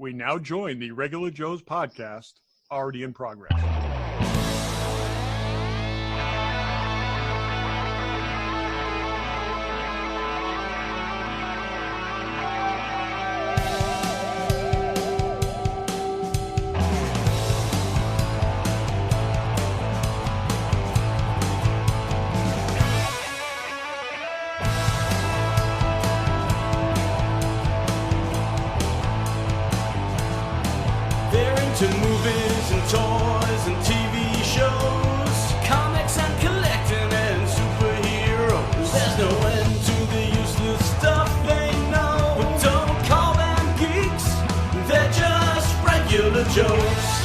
We now join the Regular Joe's podcast, already in progress. To movies and toys and TV shows, comics and collecting and superheroes. There's no end to the useless stuff they know. But don't call them geeks, they're just regular Joes.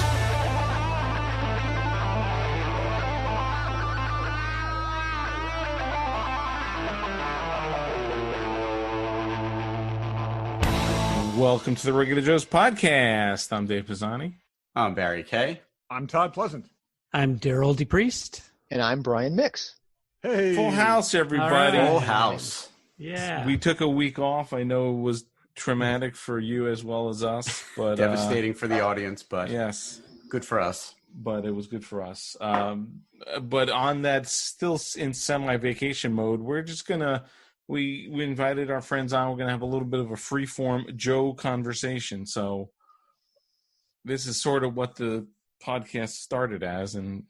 Welcome to the Regular Joe's podcast. I'm Dave Pisani. I'm Barry Kay. I'm Todd Pleasant. I'm Derryl DePriest. And I'm Brian Mix. Hey. Full house, everybody. All right. Full house. Yeah. We took a week off. I know it was traumatic for you as well as us. But Devastating for the audience, but yes, good for us. but it was good for us. But on that, still in semi-vacation mode, we're just going to, we invited our friends on. We're going to have a little bit of a free-form Joe conversation. So this is sort of what the podcast started as, and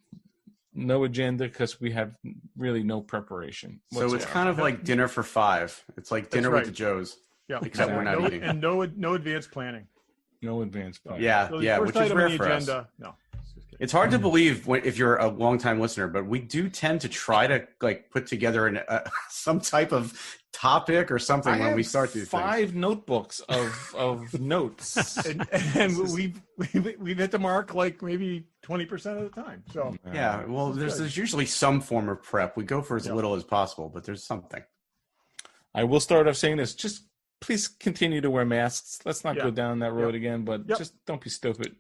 no agenda because we have really no preparation whatsoever. So it's kind of like dinner for five. It's like dinner right. with the Joes. Yeah, Except we're not eating. And no advanced planning. No advance planning. Yeah, So the yeah, first which is item rare on the for us. agenda. No. It's hard to believe if you're a longtime listener, but we do tend to try to like put together some type of topic or something when we start these five things. notebooks of notes. And we've hit the mark like maybe 20% of the time. So Yeah, well, there's usually some form of prep. We go for as little as possible, but there's something. I will start off saying this. Just please continue to wear masks. Let's not go down that road again, but just don't be stupid.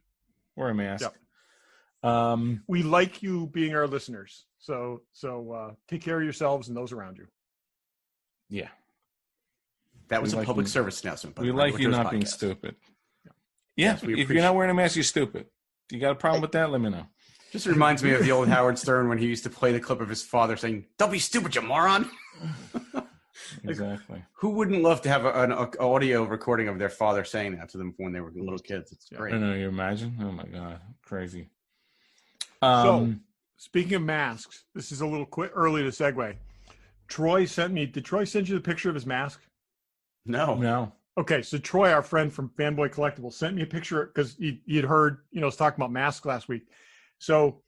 Wear a mask. We like you being our listeners. So take care of yourselves and those around you. Yeah. That was We a like public you- service announcement. We like you not being stupid. Yeah, Yes, we if you're appreciate- not wearing a mask, you're stupid. You got a problem with that? Let me know. Just reminds me of the old Howard Stern when he used to play the clip of his father saying, "Don't be stupid, you moron." Exactly. Who wouldn't love to have an audio recording of their father saying that to them when they were little kids? It's I great. don't know. You imagine? Oh my God, crazy. So speaking of masks, this is a little early to segue. Troy sent me. Did Troy send you the picture of his mask? No. Okay, so Troy, our friend from Fanboy Collectibles, sent me a picture because he had heard, us talking about masks last week. So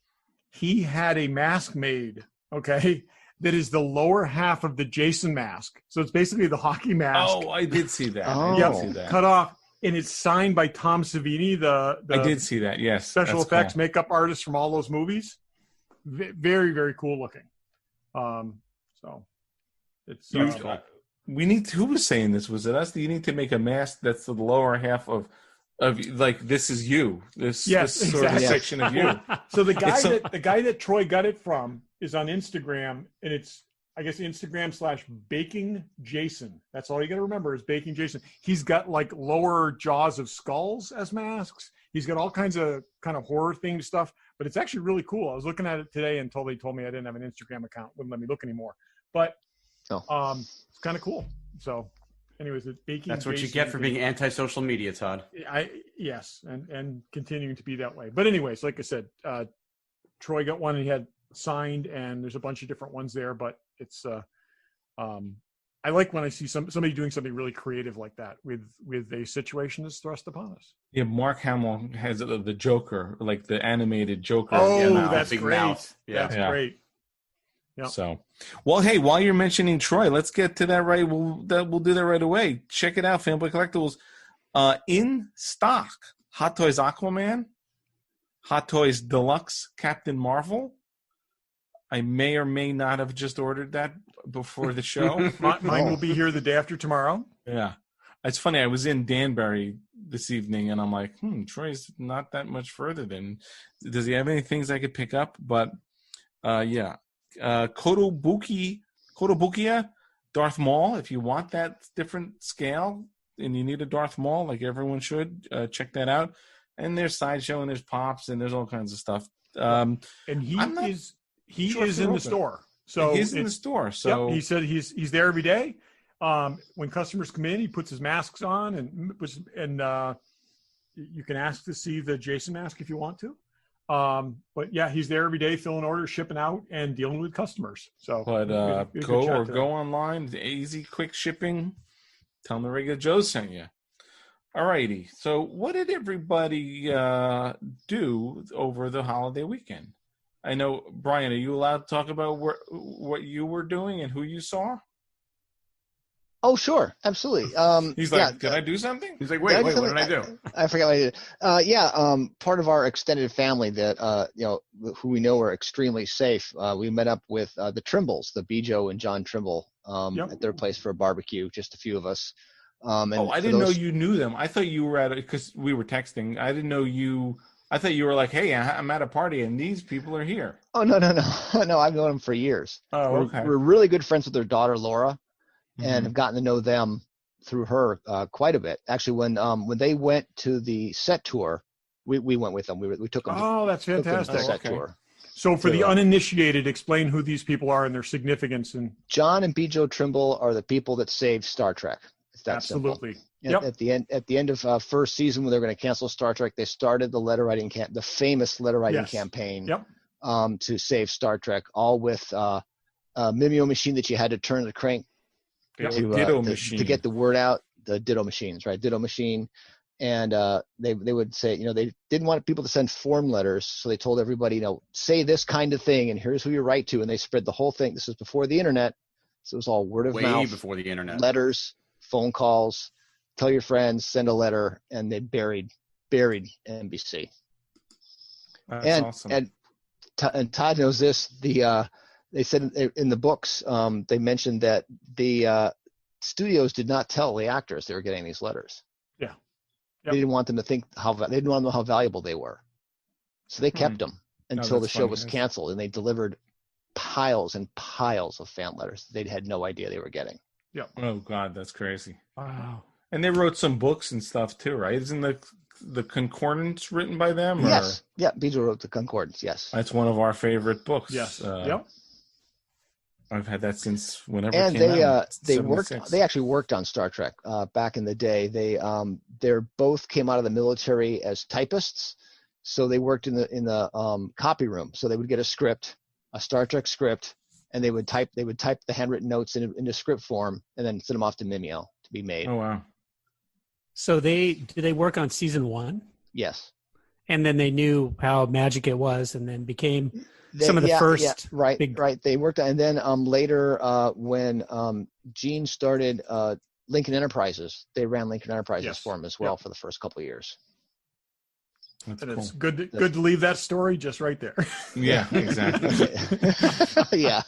he had a mask made, okay, that is the lower half of the Jason mask. So it's basically the hockey mask. Oh, I did see that. Oh. I did see that. Cut off, and it's signed by Tom Savini, the I did see that. Yes. special That's effects cool. makeup artist from all those movies. Very, very cool looking. So it's We need. Who was saying this? Was it us? You need to make a mask that's the lower half of like this is you. This sort exactly. of section of you. So the guy that Troy got it from is on Instagram, and it's I guess Instagram/Baking Jason. That's all you got to remember is Baking Jason. He's got like lower jaws of skulls as masks. He's got all kinds of kind of horror themed stuff, but it's actually really cool. I was looking at it today until they told me I didn't have an Instagram account, wouldn't let me look anymore. But it's kind of cool. So, anyways, it's Baking. That's what you Jason get for being anti-social media, Todd. Yes, and continuing to be that way. But anyways, like I said, Troy got one and he had signed, and there's a bunch of different ones there. But it's I like when I see somebody doing something really creative like that with a situation that's thrust upon us. Yeah, Mark Hamill has the Joker, like the animated Joker. Oh, mouth, that's big great. mouth. Yeah. That's Yeah. great. Yep. So, well, hey, while you're mentioning Troy, let's get to that right. We'll do that right away. Check it out, Fanboy Collectibles. In stock, Hot Toys Aquaman, Hot Toys Deluxe Captain Marvel. I may or may not have just ordered that before the show. Mine will be here the day after tomorrow. Yeah. It's funny. I was in Danbury this evening, and I'm like, Troy's not that much further than. Does he have any things I could pick up? But, yeah. Kotobukiya, Darth Maul, if you want that different scale, and you need a Darth Maul, like everyone should, check that out. And there's Sideshow, and there's Pops, and there's all kinds of stuff. And he is in the store. So he's in the store. So he said he's there every day. When customers come in, he puts his masks on, and you can ask to see the Jason mask if you want to. But yeah, he's there every day, filling orders, shipping out, and dealing with customers. So, go online, easy, quick shipping. Tell them the regular Joe sent you. All righty. So, what did everybody do over the holiday weekend? I know, Brian, are you allowed to talk about what you were doing and who you saw? Oh, sure. Absolutely. He's like, did I do something? He's like, wait, what did I do? I forgot what I did. Part of our extended family that, who we know are extremely safe, we met up with the Trimbles, the Bjo and John Trimble, at their place for a barbecue, just a few of us. I didn't know you knew them. I thought you were because we were texting. I didn't know you. I thought you were like, hey, I'm at a party and these people are here. Oh, no. No, I've known them for years. Oh, okay. We're really good friends with their daughter, Laura. And have gotten to know them through her quite a bit. Actually, when they went to the set tour, we went with them. We took them. Oh, that's fantastic. Set tour. So for the uninitiated, explain who these people are and their significance. And John and Bjo Trimble are the people that saved Star Trek. It's that absolutely. Simple. At the end of first season, when they're going to cancel Star Trek, they started the the famous letter writing campaign. To save Star Trek, all with a Mimeo machine that you had to turn the crank. To get the word out, the ditto machines, right? Ditto machine. And they would say, they didn't want people to send form letters. So they told everybody, say this kind of thing, and here's who you write to. And they spread the whole thing. This was before the internet. So it was all word of mouth. Way before the internet. Letters, phone calls, tell your friends, send a letter. And they buried NBC. That's awesome. And Todd knows this. They said in the books, they mentioned that the studios did not tell the actors they were getting these letters. Yeah. They didn't want them to think they didn't want to know how valuable they were. So they kept them until the show was canceled, and they delivered piles and piles of fan letters they had no idea they were getting. Yeah. Oh God, that's crazy. Wow. And they wrote some books and stuff too, right? Isn't the Concordance written by them? Yes. Yeah, Bjo wrote the Concordance, yes. That's one of our favorite books. Yes. I've had that since whenever it came out. They actually worked on Star Trek back in the day. They both came out of the military as typists, so they worked in the copy room. So they would get a Star Trek script, and they would type the handwritten notes into script form, and then send them off to Mimeo to be made. Oh wow! So did they work on season 1? Yes. And then they knew how magic it was, and then became some of the first. Right. They worked on, and then later when Gene started Lincoln Enterprises, they ran Lincoln Enterprises for him as well for the first couple of years. That's and cool. It's good to leave that story just right there. Yeah, exactly. Yeah.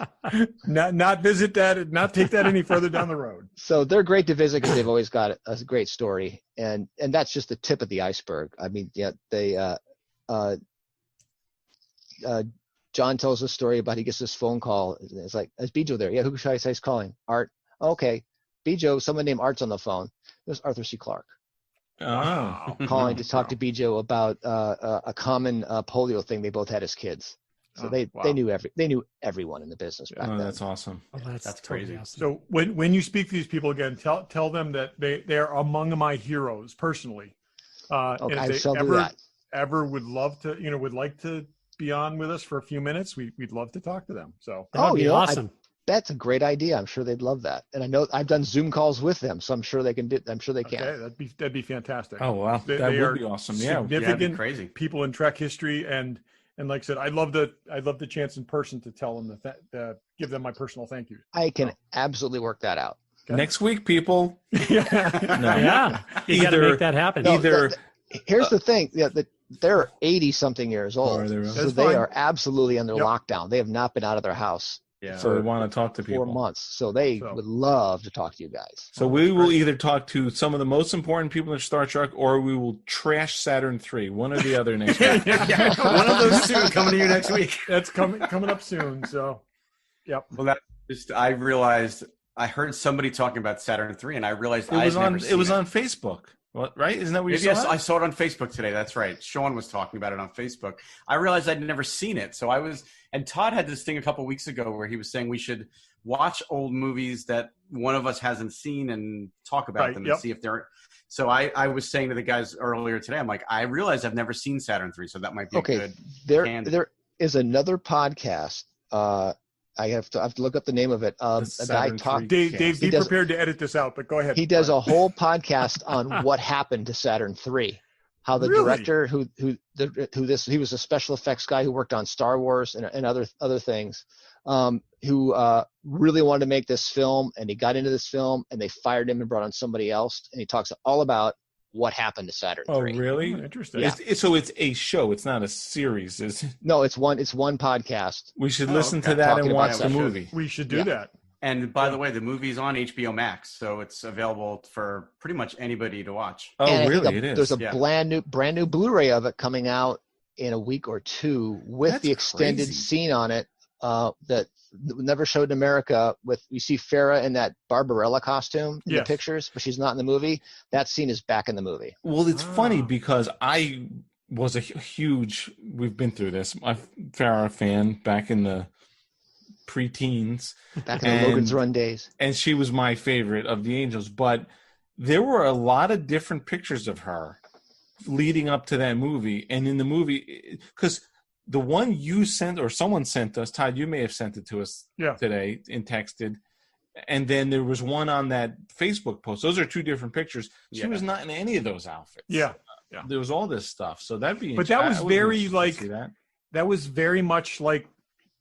Not visit that, not take that any further down the road. So they're great to visit because they've always got a great story, and that's just the tip of the iceberg. I mean, John tells a story about he gets this phone call. It's like, is Bjo there? Yeah, who should I say is calling? Art. Okay. Bjo, someone named Art's on the phone. It was Arthur C. Clarke. Oh. Calling to talk to Bjo about a common polio thing they both had as kids. So they knew everyone in the business back then. That's awesome. Oh, that's crazy. Totally awesome. So when you speak to these people again, tell them that they're among my heroes personally. Okay, and I if shall they do that. ever would love to, would like to be on with us for a few minutes, we'd love to talk to them. So that would be awesome. That's a great idea. I'm sure they'd love that. And I know I've done Zoom calls with them, so I'm sure they can. I'm sure they can. Okay, that'd be fantastic. Oh wow, that would be awesome. Yeah, significant crazy people in Trek history, and like I said, I'd love the chance in person to tell them give them my personal thank you. I can absolutely work that out. Okay. Next week, people. Yeah, you got to make that happen. Here's the thing. Yeah, they're 80-something years old, so they are absolutely under lockdown. They have not been out of their house. Yeah, so they want to talk to people. 4 months, so they would love to talk to you guys. So we will either talk to some of the most important people in Star Trek, or we will trash Saturn 3. One or the other next week. One of those two coming to you next week. That's coming up soon. So, yep. Well, I realized I heard somebody talking about Saturn III, and I realized It was on Facebook. What, right? Isn't that what you saw? Yes, I saw it on Facebook today. That's right. Sean was talking about it on Facebook. I realized I'd never seen it. So and Todd had this thing a couple weeks ago where he was saying we should watch old movies that one of us hasn't seen and talk about them and see if they're. So I was saying to the guys earlier today, I'm like, I realize I've never seen Saturn III, so that might be a good. There is another podcast. I have to look up the name of it. A guy talked. Dave, be prepared to edit this out, but go ahead. He does a whole podcast on what happened to Saturn III. How the director he was a special effects guy who worked on Star Wars and other things, who really wanted to make this film, and he got into this film, and they fired him and brought on somebody else, and he talks all about what happened to Saturn III. Oh, really? Interesting. Yeah. So it's a show. It's not a series, is it? No, it's one podcast. We should listen to that and watch the movie. We should do that. And by the way, the movie's on HBO Max, so it's available for pretty much anybody to watch. Oh, and really? It is. There's a brand new Blu-ray of it coming out in a week or two with the extended scene on it that never showed in America. You see Farrah in that Barbarella costume in the pictures, but she's not in the movie. That scene is back in the movie. Well, it's funny because I was we've been through this, a Farrah fan back in the pre-teens. Back in the Logan's Run days. And she was my favorite of the Angels, but there were a lot of different pictures of her leading up to that movie. And in the movie, because the one you sent or someone sent us, Todd, you may have sent it to us today and texted. And then there was one on that Facebook post. Those are two different pictures. She was not in any of those outfits. Yeah. There was all this stuff. So that'd be. But that was that was very much like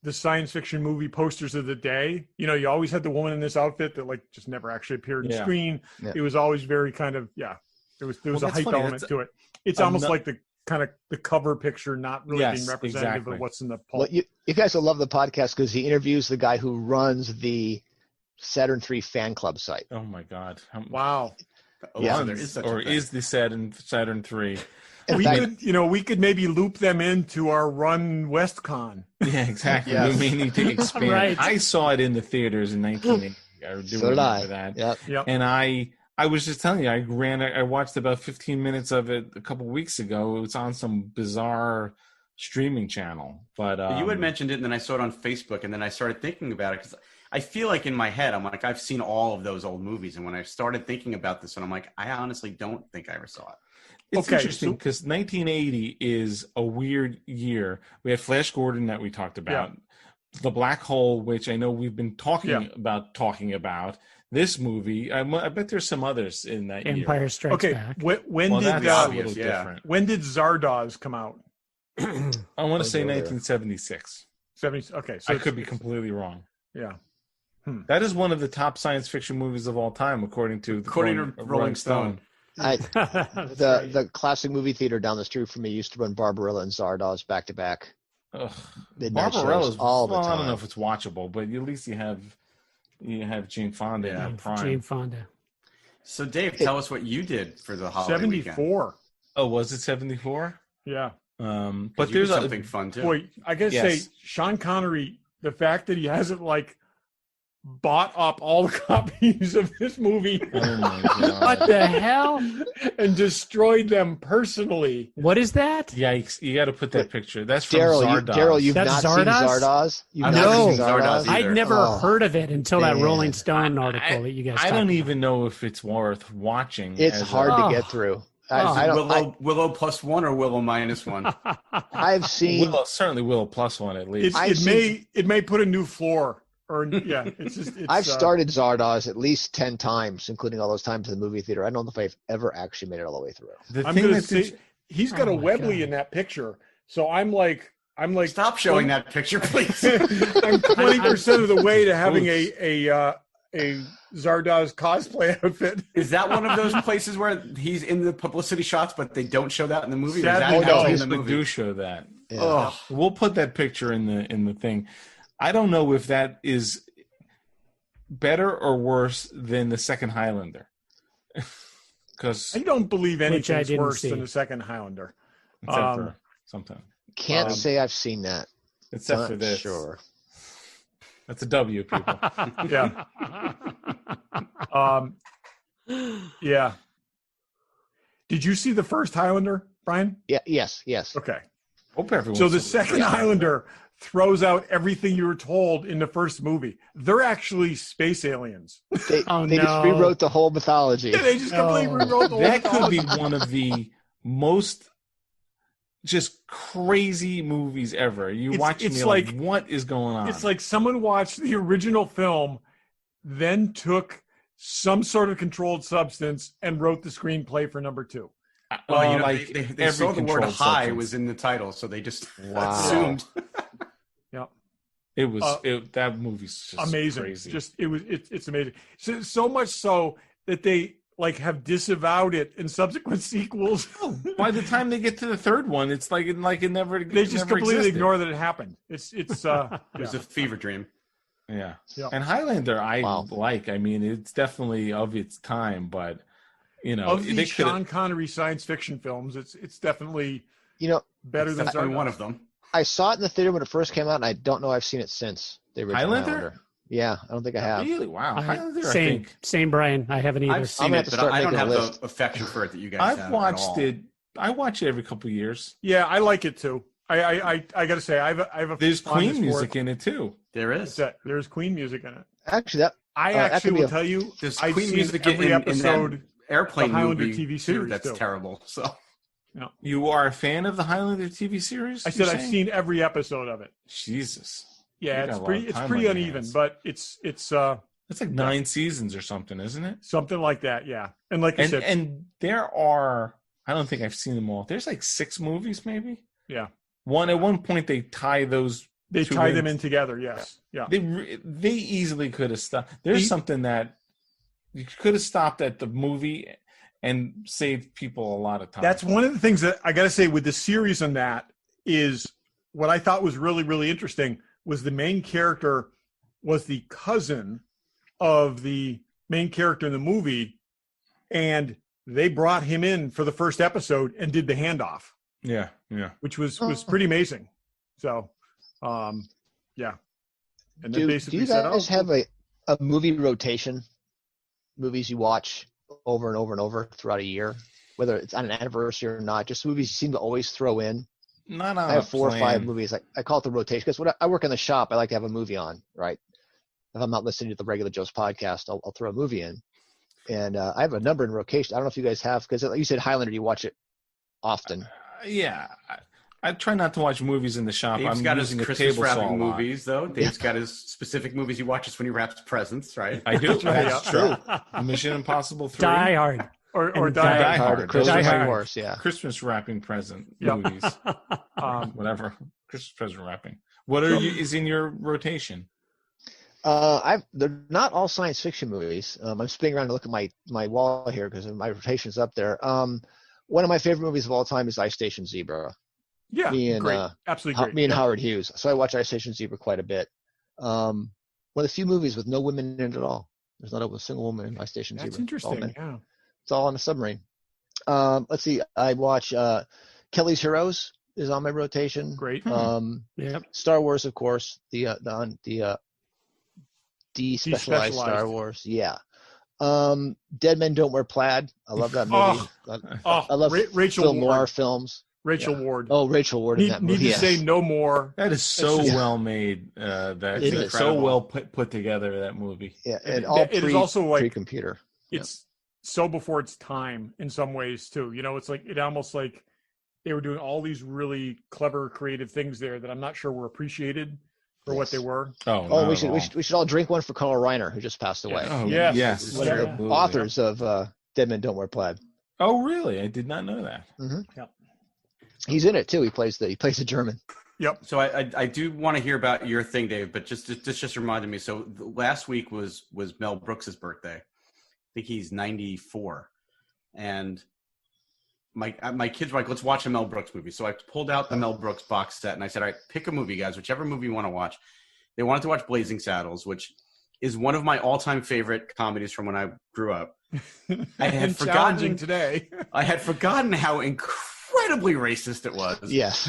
the science fiction movie posters of the day. You know, you always had the woman in this outfit that just never actually appeared on screen. Yeah. It was always very kind of there was a hype element to it. It's almost like the kind of the cover picture not really being representative of what's in the pulp. Well, you guys will love the podcast because he interviews the guy who runs the Saturn III fan club site. Oh my God! Wow. Yeah, there is such a thing. Is the Saturn III? We could maybe loop them into our Run WestCon. Yeah, exactly. We may need to expand. Right. I saw it in the theaters in 1980. I do remember that. Yep. And I was just telling you, I watched about 15 minutes of it a couple weeks ago. It was on some bizarre streaming channel. But you had mentioned it, and then I saw it on Facebook, and then I started thinking about it because I feel like in my head, I'm like, I've seen all of those old movies. And when I started thinking about this one, I'm like, I honestly don't think I ever saw it. It's interesting because 1980 is a weird year. We had Flash Gordon that we talked about. The Black Hole, which I know we've been talking about. This movie, I bet there's some others in that Empire year. Strikes Back. When did Zardoz come out? I want to say 1976. 70. Okay, so I could be completely wrong. Yeah. That is one of the top science fiction movies of all time, according to Rolling Stone. The classic movie theater down the street from me used to run Barbarella and Zardoz back to back. Barbarella's all the time. I don't know if it's watchable, but at least you have Jane Fonda in Prime. Jane Fonda. So Dave, tell us what you did for the holiday 74. Weekend. Oh, was it 74? Yeah. But there's something fun too. Boy, I gotta say, Sean Connery, the fact that he hasn't bought up all the copies of this movie. Oh my God. What the hell? And destroyed them personally. What is that? Yikes. You got to put that picture. That's from Zardoz. Darryl, you've not seen Zardoz? I've not seen Zardoz I'd never heard of it until that Rolling Stone article that you guys I don't even know if it's worth watching. It's hard to get through. Willow plus one or Willow minus one? I've seen certainly Willow plus one at least. It may put a new floor. I've started Zardoz at least 10 times, including all those times in the movie theater. I don't know if I've ever actually made it all the way through. I'm going to say he's got a Webley in that picture, so I'm like, stop showing that picture, please. I'm 20% of the way to having a Zardoz cosplay outfit. Is that one of those places where he's in the publicity shots, but they don't show that in the movie? Sadly, they do show that. Yeah. Oh, we'll put that picture in the thing. I don't know if that is better or worse than the second Highlander. Because I don't believe anything's worse than the second Highlander. Except for sometimes. Can't say I've seen that. Except for this. Sure. That's a W, people. Yeah. Yeah. Did you see the first Highlander, Brian? Yeah. Yes. Okay. Hope everyone. So the second Highlander throws out everything you were told in the first movie. They're actually space aliens. They just rewrote the whole mythology. They just completely rewrote the whole That could mythology. be one of the most just crazy movies ever. You watch it, like, what is going on? It's like someone watched the original film, then took some sort of controlled substance and wrote the screenplay for number 2. Well, you know, like they saw the word high substance was in the title, so they just Wow. assumed. Yeah. It was that movie's just amazing. crazy. It's amazing. So much so that they like have disavowed it in subsequent sequels. By the time they get to the third one, it's like it never. They just never completely existed. ignore that it happened. It was a fever dream. Yeah. Yeah. And Highlander, I like. I mean, it's definitely of its time, but you know, of these Sean Connery science fiction films, it's definitely better than definitely one of them. I saw it in the theater when it first came out, and I don't know I've seen it since the original Highlander. Yeah, I don't think I have. Really? Wow. Highlander, Same, Brian. I haven't either. I've seen it, but I don't have the affection for it that you guys have. I've watched it. I watch it every couple of years. Yeah, I like it too. I got to say, I have a. There's Queen music in it too. There is. There's Queen music in it. Actually, I actually will tell you, there's I've Queen seen music every in episode. that Airplane the Highlander movie TV series that's too. terrible. So, you are a fan of the Highlander TV series? I said I've seen every episode of it. Jesus. Yeah, it's pretty uneven, but it's like 9 seasons or something, isn't it? Something like that, yeah. And like I said, and there are, I don't think I've seen them all. There's like 6 movies, maybe. Yeah. At one point they tie those. They tie them in together. Yes. Yeah. They easily could have stopped. There's something that you could have stopped at the movie and saved people a lot of time. That's one of the things that I got to say with the series on that is what I thought was really, really interesting was the main character was the cousin of the main character in the movie, and they brought him in for the first episode and did the handoff. Yeah. Which was pretty amazing. So, yeah. And then basically do you guys have a movie rotation? Movies you watch over and over and over throughout a year, whether it's on an anniversary or not, just movies you seem to always throw in. Not on I have 4 plan. or 5 movies. I call it the rotation because when I work in the shop, I like to have a movie on, right? If I'm not listening to the regular Joe's podcast, I'll throw a movie in. And I have a number in rotation. I don't know if you guys have, because like you said, Highlander, you watch it often. Yeah. I try not to watch movies in the shop. Dave's I'm got using his a Christmas table saw a wrapping lot. movies, though. Dave's got his specific movies he watches when he wraps presents, right? I do. That's true. Mission Impossible 3. Die Hard. Or Die Hard. Christmas, Die Hard. of course, yeah. Christmas wrapping present Yep. movies. Whatever. Christmas present wrapping. What is in your rotation? They're not all science fiction movies. I'm spinning around to look at my wall here because my rotation's up there. One of my favorite movies of all time is Ice Station Zebra. Yeah, great. Absolutely great. Me and Howard Hughes. So I watch Ice Station Zebra quite a bit. One of the few movies with no women in it at all. There's not a single woman in Ice Station Zebra. That's interesting. Yeah. It's all on a submarine. Let's see. I watch Kelly's Heroes is on my rotation. Great. Yep. Star Wars, of course. The despecialized Star Wars. Yeah. Dead Men Don't Wear Plaid. I love that movie. I love Rachel film Ward. noir films. Rachel Ward. Oh, Rachel Ward in that movie. Need to say no more. That is so well made. That's so well put together, that movie. Yeah, and all it is also like pre-computer. It's so before its time in some ways too. You know, it's like it almost like they were doing all these really clever, creative things there that I'm not sure were appreciated for what they were. We should all drink one for Carl Reiner, who just passed away. Oh, yes. One of the authors of Dead Men Don't Wear Plaid. Oh, really? I did not know that. Mm-hmm. Yep. He's in it too. He plays the German. Yep. So I do want to hear about your thing, Dave, but just reminded me. So last week was Mel Brooks's birthday. I think he's 94, and my kids were like, let's watch a Mel Brooks movie. So I pulled out the Mel Brooks box set and I said, all right, pick a movie, guys, whichever movie you want to watch. They wanted to watch Blazing Saddles, which is one of my all-time favorite comedies from when I grew up. I had forgotten today. I had forgotten how incredible incredibly racist it was. Yes.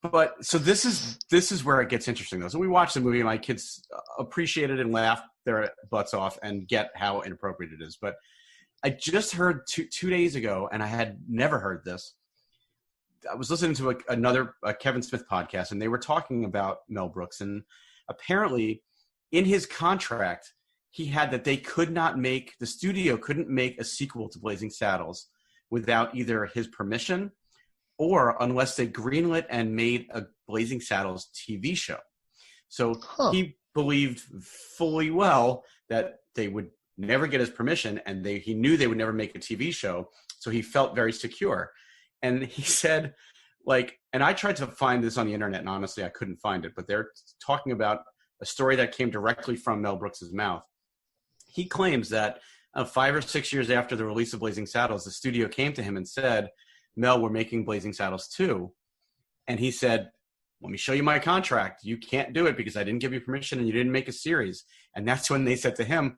But so this is where it gets interesting though. So we watched the movie and my kids appreciated it and laughed their butts off and get how inappropriate it is. But I just heard two days ago, and I had never heard this. I was listening to another Kevin Smith podcast, and they were talking about Mel Brooks, and apparently in his contract, he had that the studio couldn't make a sequel to Blazing Saddles without either his permission or unless they greenlit and made a Blazing Saddles TV show. So he believed fully well that they would never get his permission, and he knew they would never make a TV show, so he felt very secure. And he said, and I tried to find this on the internet, and honestly, I couldn't find it, but they're talking about a story that came directly from Mel Brooks's mouth. He claims that 5 or 6 years after the release of Blazing Saddles, the studio came to him and said, Mel, we're making Blazing Saddles 2. And he said, let me show you my contract. You can't do it because I didn't give you permission and you didn't make a series. And that's when they said to him,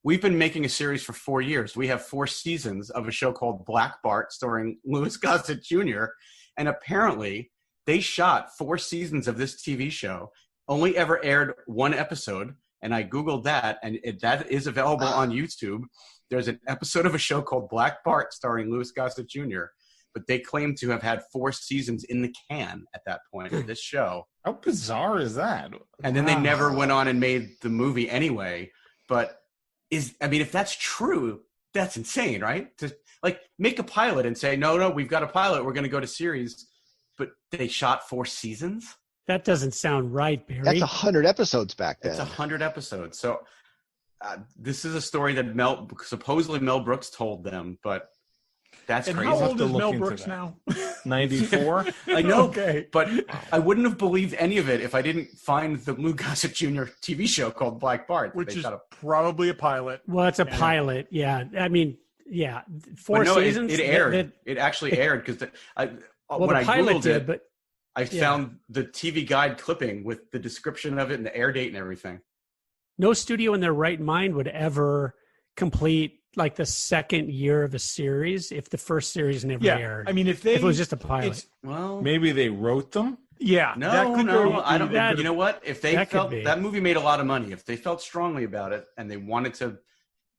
we've been making a series for 4 years. We have 4 seasons of a show called Black Bart starring Louis Gossett Jr. And apparently they shot 4 seasons of this TV show, only ever aired 1 episode. And I Googled that, and that is available on YouTube. There's an episode of a show called Black Bart starring Louis Gossett Jr., but they claim to have had 4 seasons in the can at that point of this show. How bizarre is that? And then they never went on and made the movie anyway. But if that's true, that's insane, right? To make a pilot and say, no, we've got a pilot, we're going to go to series, but they shot 4 seasons? That doesn't sound right, Barry. That's 100 episodes back then. It's 100 episodes. So this is a story that supposedly Mel Brooks told them, but that's and crazy. How old is Mel Brooks now? 94. I know, okay. But I wouldn't have believed any of it if I didn't find the Lou Gossett Jr. TV show called Black Bart. Which is probably a pilot. Well, it's a pilot. Yeah. I mean, 4 seasons. It aired. It actually aired because when the I pilot Googled did, it, but I found the TV guide clipping with the description of it and the air date and everything. No studio in their right mind would ever complete the second year of a series if the first series never aired. I mean, if it was just a pilot. Well, maybe they wrote them. Yeah. No, I don't. You know what? If they felt that movie made a lot of money, if they felt strongly about it and they wanted to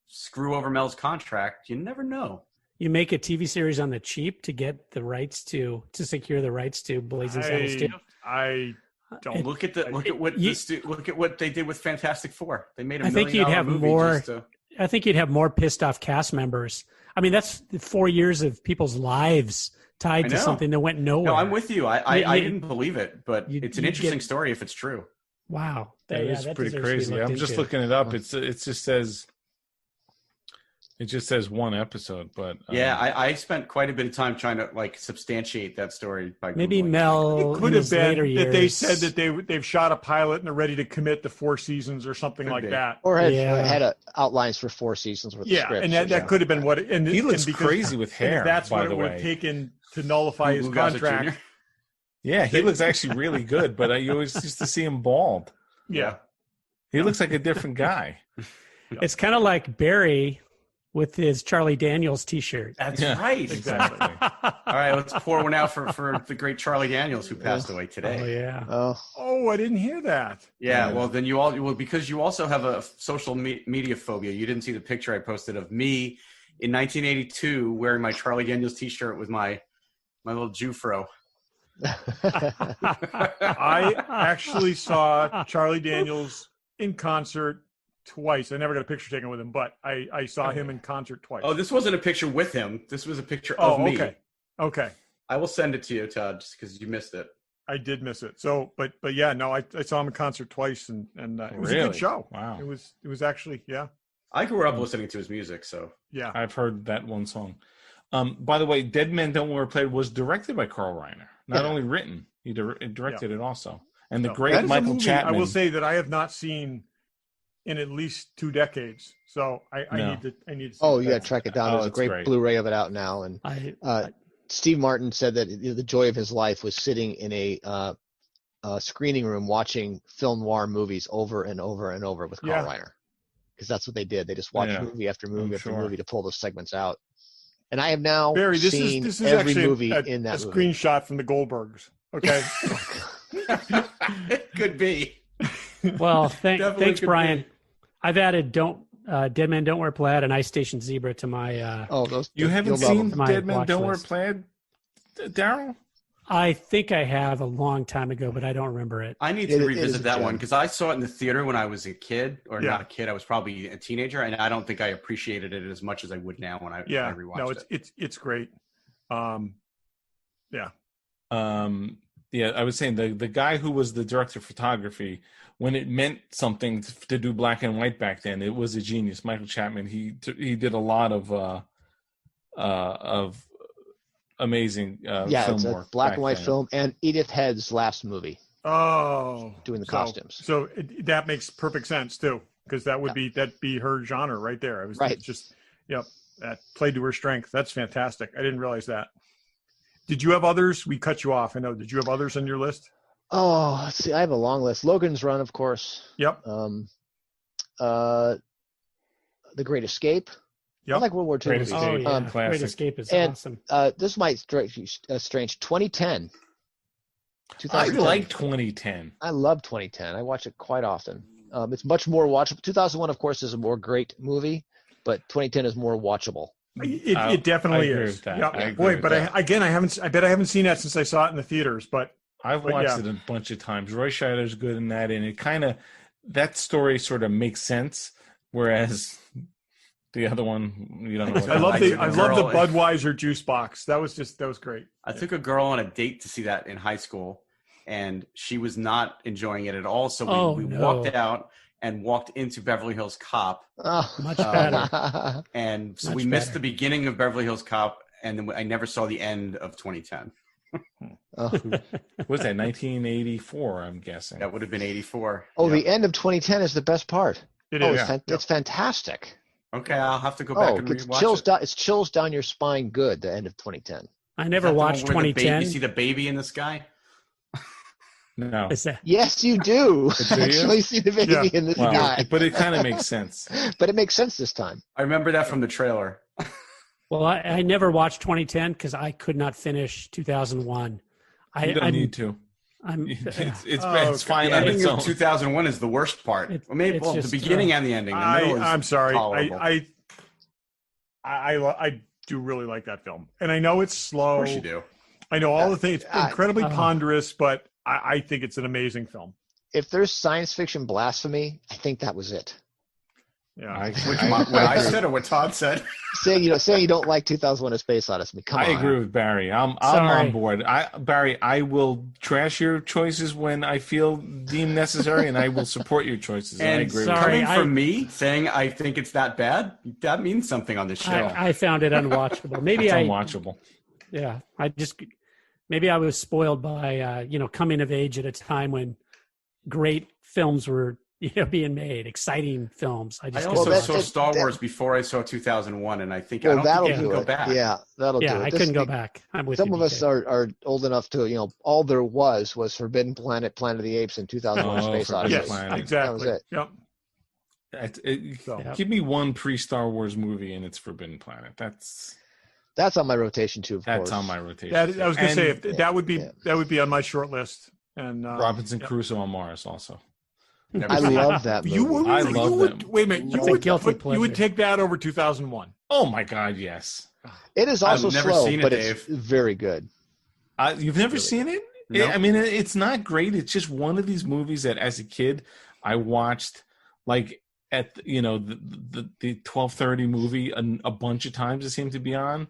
screw over Mel's contract, you never know. You make a TV series on the cheap to get the rights to secure the rights to Blazing Saddles 2. I don't look at what they did with Fantastic Four. They made a $1 million think you'd have movie more. just to... I think you'd have more pissed off cast members. I mean, that's 4 years of people's lives tied to something that went nowhere. No, I'm with you. I didn't believe it, but it's an interesting story if it's true. Wow, that is pretty crazy. I'm just looking it up. It just says. It just says 1 episode, but I spent quite a bit of time trying to substantiate that story by maybe Googling. Mel. It could have been that they said that they've shot a pilot and they're ready to commit to 4 seasons or something like that, or had outlines for 4 seasons with the script. And that could have been what. And he looks crazy with hair. That's by what the it would way. have taken to nullify his contract. Yeah, he looks actually really good, but you always used to see him bald. Yeah, he looks like a different guy. It's kind of like Barry with his Charlie Daniels T-shirt. That's right. Exactly. All right, let's pour one out for the great Charlie Daniels who passed away today. Oh, yeah. Oh, I didn't hear that. Yeah, well, then because you also have a social media phobia, you didn't see the picture I posted of me in 1982 wearing my Charlie Daniels T-shirt with my little Jufro. I actually saw Charlie Daniels in concert twice. I never got a picture taken with him, but I saw him in concert twice. Oh, this wasn't a picture with him. This was a picture of me. Okay. I will send it to you, Todd, just because you missed it. I did miss it. So, but yeah, no, I saw him in concert twice, and it was a good show. Wow. It was actually, yeah. I grew up listening to his music, so yeah, I've heard that one song. By the way, Dead Men Don't Wear Plaid was directed by Carl Reiner. Not only written, he directed it also. And the great Michael Chapman. I will say that I have not seen in at least 2 decades. So I need to see you got to track it down. There's a great Blu-ray of it out now. And Steve Martin said that the joy of his life was sitting in a screening room watching film noir movies over and over and over with Carl Reiner. Because that's what they did. They just watched movie after movie after movie to pull those segments out. And I have now Barry, seen this is every actually movie a in that movie. screenshot from the Goldbergs. Okay. It could be. Well, Definitely thanks, could Brian. be. I've added Dead Men Don't Wear Plaid and Ice Station Zebra to my. You haven't you'll love seen them. My Dead Men watch Don't Wear list. Plaid, Daryl? I think I have a long time ago, but I don't remember it. I need to It is a revisit that one gem. because I saw it in the theater when I was a kid, or Yeah. not a kid. I was probably a teenager, and I don't think I appreciated it as much as I would now when I rewatched no, it. it's great. Yeah. Yeah, I was saying the guy who was the director of photography, when it meant something to do black and white back then, it was a genius. Michael Chapman. He did a lot of amazing film it's a work. black back and white then. film, and Edith Head's last movie. Oh, Doing the costumes. So that makes perfect sense too, because that'd be her genre right there. It was Right. just, that played to her strength. That's fantastic. I didn't realize that. Did you have others? We cut you off. I know. Did you have others on your list? Oh, let's see. I have a long list. Logan's Run, of course. Yep. The Great Escape. Yep. I like World War II Great movies. Escape. Oh yeah, classic. Great Escape is And- awesome. This might strike you strange. 2010. I 2010. like 2010. I love 2010. I watch it quite often. It's much more watchable. 2001, of course, is a more great movie, but 2010 is more watchable. It definitely I agree is. with that. Yep. I agree Boy, with but that. I bet I haven't seen that since I saw it in the theaters. But I've But watched yeah. it a bunch of times. Roy Scheider's good in that, and it kind of that story sort of makes sense. Whereas the other one, you don't know. What I love the Girl- Budweiser juice box. That was great. I took a girl on a date to see that in high school, and she was not enjoying it at all. So we walked out and walked into Beverly Hills Cop, Oh. Much better. and so Much we missed better. the beginning of Beverly Hills Cop, and then I never saw the end of 2010. Oh. What was that 1984? I'm guessing. That would have been 84. Oh, Yeah. the end of 2010 is the best part. It Oh, is. it's fantastic. Okay, I'll have to go back and It's rewatch chills it. down. It's chills down your spine. Good. The end of 2010. I Is never that the one watched where the baby- 2010. You see the baby in the sky? No. Is that Yes, you do. Do you? Actually, see the baby Yeah. in the Well, sky. but it kind of makes sense. But it makes sense this time. I remember that from the trailer. Well, I never watched 2010 because I could not finish 2001. You don't need to. I'm, It's fine The on ending its own. of 2001 is the worst part. It- Maybe it's the just, beginning and the ending. The middle is I'm sorry. tolerable. I do really like that film, and I know it's slow. Of course you do. I know all the things. It's incredibly uh, ponderous, but I think it's an amazing film. If there's science fiction blasphemy, I think that was it. Yeah. What I said or what Todd said? Saying you don't like 2001: A Space Odyssey. Come on. I agree with Barry. I'm Sorry. on board. Barry, I will trash your choices when I feel deemed necessary, and I will support your choices. And I And agree sorry, with coming from me saying I think it's that bad, that means something on this show. I found it unwatchable. you. Maybe It's I unwatchable. Yeah, maybe I was spoiled by coming of age at a time when great films were being made, exciting films. I I just also Well, saw Star Wars before I saw 2001, and I think I Well, don't that'll think you do can go it. back. Yeah, that'll do it. I couldn't go back. I'm with Some you, of us BK. are old enough to, all there was Forbidden Planet, Planet of the Apes, and 2001: Oh, Space Forbidden Odyssey. Yes, Planet. exactly. That was it. Yep. So- Give me one pre-Star Wars movie, and it's Forbidden Planet. That's on my rotation too. Of That's course. on my rotation. That I was going to say And that would be on my short list. And Robinson Crusoe on Mars also. Never I seen it. love that movie. I love that. Wait a minute. It's a guilty You pleasure. would take that over 2001. Oh my God, yes. It is also I've never slow, seen it, but Dave. it's very good. You've never seen it? Nope. I mean, it's not great. It's just one of these movies that, as a kid, I watched like at the 12:30 movie a bunch of times. It seemed to be on,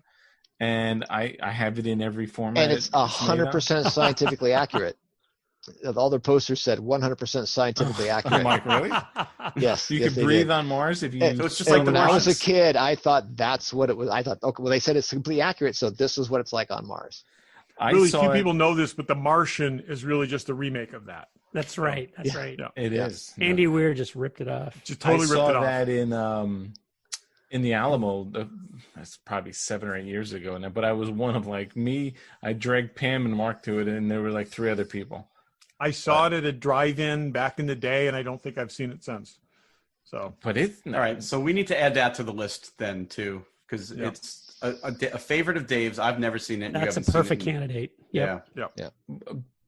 and I have it in every format. And it's made on. 100% scientifically accurate. All their posters said 100% scientifically accurate. Mike, really? Yes. You yes, could they breathe did. on Mars if you. And- So it's just and like the when I was a Martians. kid, I thought that's what it was. I thought, okay, well, they said it's completely accurate, so this is what it's like on Mars. I Really saw few it. people know this, but The Martian is really just a remake of that. That's right. That's Yeah. right. Yeah. It Yeah. is. Andy Weir just ripped it off. Just totally I ripped saw it off. that in the Alamo. That's probably 7 or 8 years ago now. But I was one of me. I dragged Pam and Mark to it, and there were 3 other people. I saw it at a drive-in back in the day, and I don't think I've seen it since. So But it's All right, so we need to add that to the list then too, because Yeah. a favorite of Dave's. I've never seen it. That's a perfect candidate. Yep. Yeah.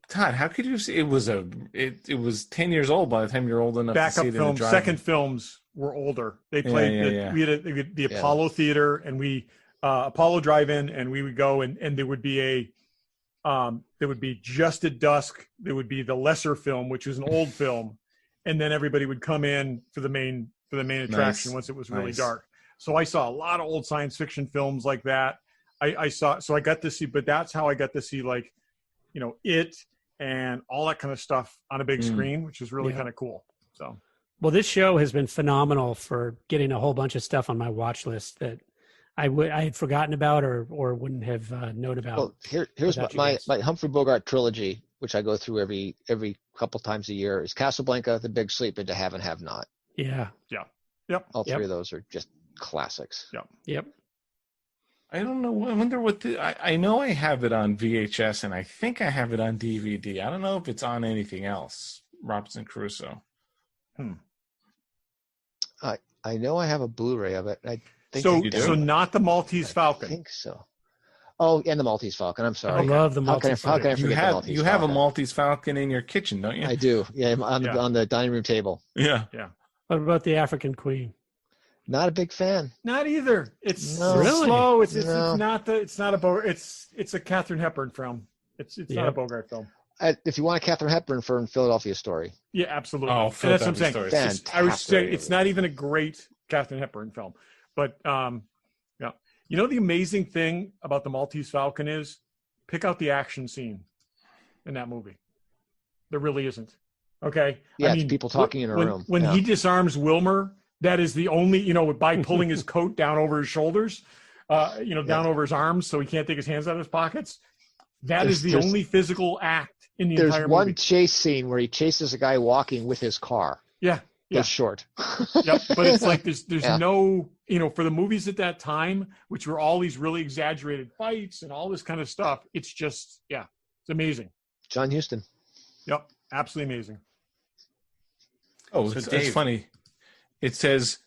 Todd, how could you see it was it was 10 years old by the time you're old enough to see it in films, the second films were older. They played we had the Apollo Theater and we Apollo Drive-In, and we would go and there would be there would be Just at Dusk. There would be the lesser film, which was an old film, and then everybody would come in for the main attraction once it was really dark. So I saw a lot of old science fiction films like that. I got to see, but that's how I got to see like, It and all that kind of stuff on a big screen, which is really kind of cool. So, well, this show has been phenomenal for getting a whole bunch of stuff on my watch list that I had forgotten about or wouldn't have known about. Well, here's my Humphrey Bogart trilogy, which I go through every couple times a year, is Casablanca, The Big Sleep, and To Have and Have Not. Yeah. Yep. All three of those are just classics. Yep. I don't know. I wonder what I know I have it on VHS and I think I have it on DVD. I don't know if it's on anything else. Robinson Crusoe. I know I have a Blu-ray of it. I think so not the Maltese Falcon. I think so. Oh, and the Maltese Falcon. I'm sorry. I love the Maltese Falcon. How can I forget the Maltese Falcon? You have a Maltese Falcon in your kitchen, don't you? I do. Yeah, on the dining room table. Yeah. What about the African Queen? Not a big fan. Not either. It's really slow. It's not a Bogart. It's a Katharine Hepburn film. It's not a Bogart film. If you want a Katharine Hepburn film, Philadelphia Story. Yeah, absolutely. Oh, and that's what I'm saying. Fantastic. I would say it's not even a great Katharine Hepburn film, but the amazing thing about the Maltese Falcon is pick out the action scene in that movie. There really isn't. Okay. Yeah, it's people talking in a room. When he disarms Wilmer. That is the only, by pulling his coat down over his shoulders, down over his arms so he can't take his hands out of his pockets. That is the only physical act in the entire movie. There's one chase scene where he chases a guy walking with his car. Yeah. It's short. Yep. But it's like there's no, for the movies at that time, which were all these really exaggerated fights and all this kind of stuff, it's just, it's amazing. John Huston. Yep. Absolutely amazing. Oh, so it's funny. It says,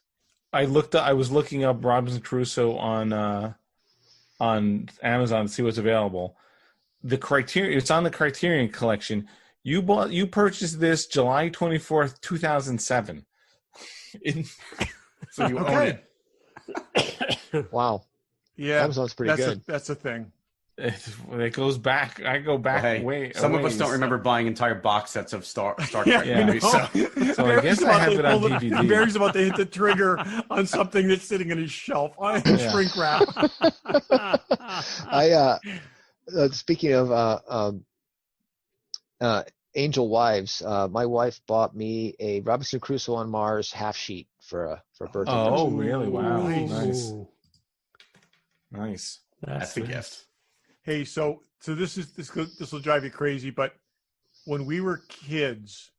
I was looking up Robinson Crusoe on Amazon to see what's available. It's on the Criterion Collection. You purchased this July 24th, 2007. So you own it. Wow. Yeah. Amazon's pretty good. That's a thing. It goes back. I go back way. Some of us don't remember buying entire box sets of Star Trek movies. So I guess I have it on DVD. Barry's about to hit the trigger on something that's sitting in his shelf. Shrink wrap. Speaking of Angel Wives, my wife bought me a Robinson Crusoe on Mars half sheet for a birthday. Oh, really? Wow. Nice. That's a gift. Hey, so this will drive you crazy, but when we were kids,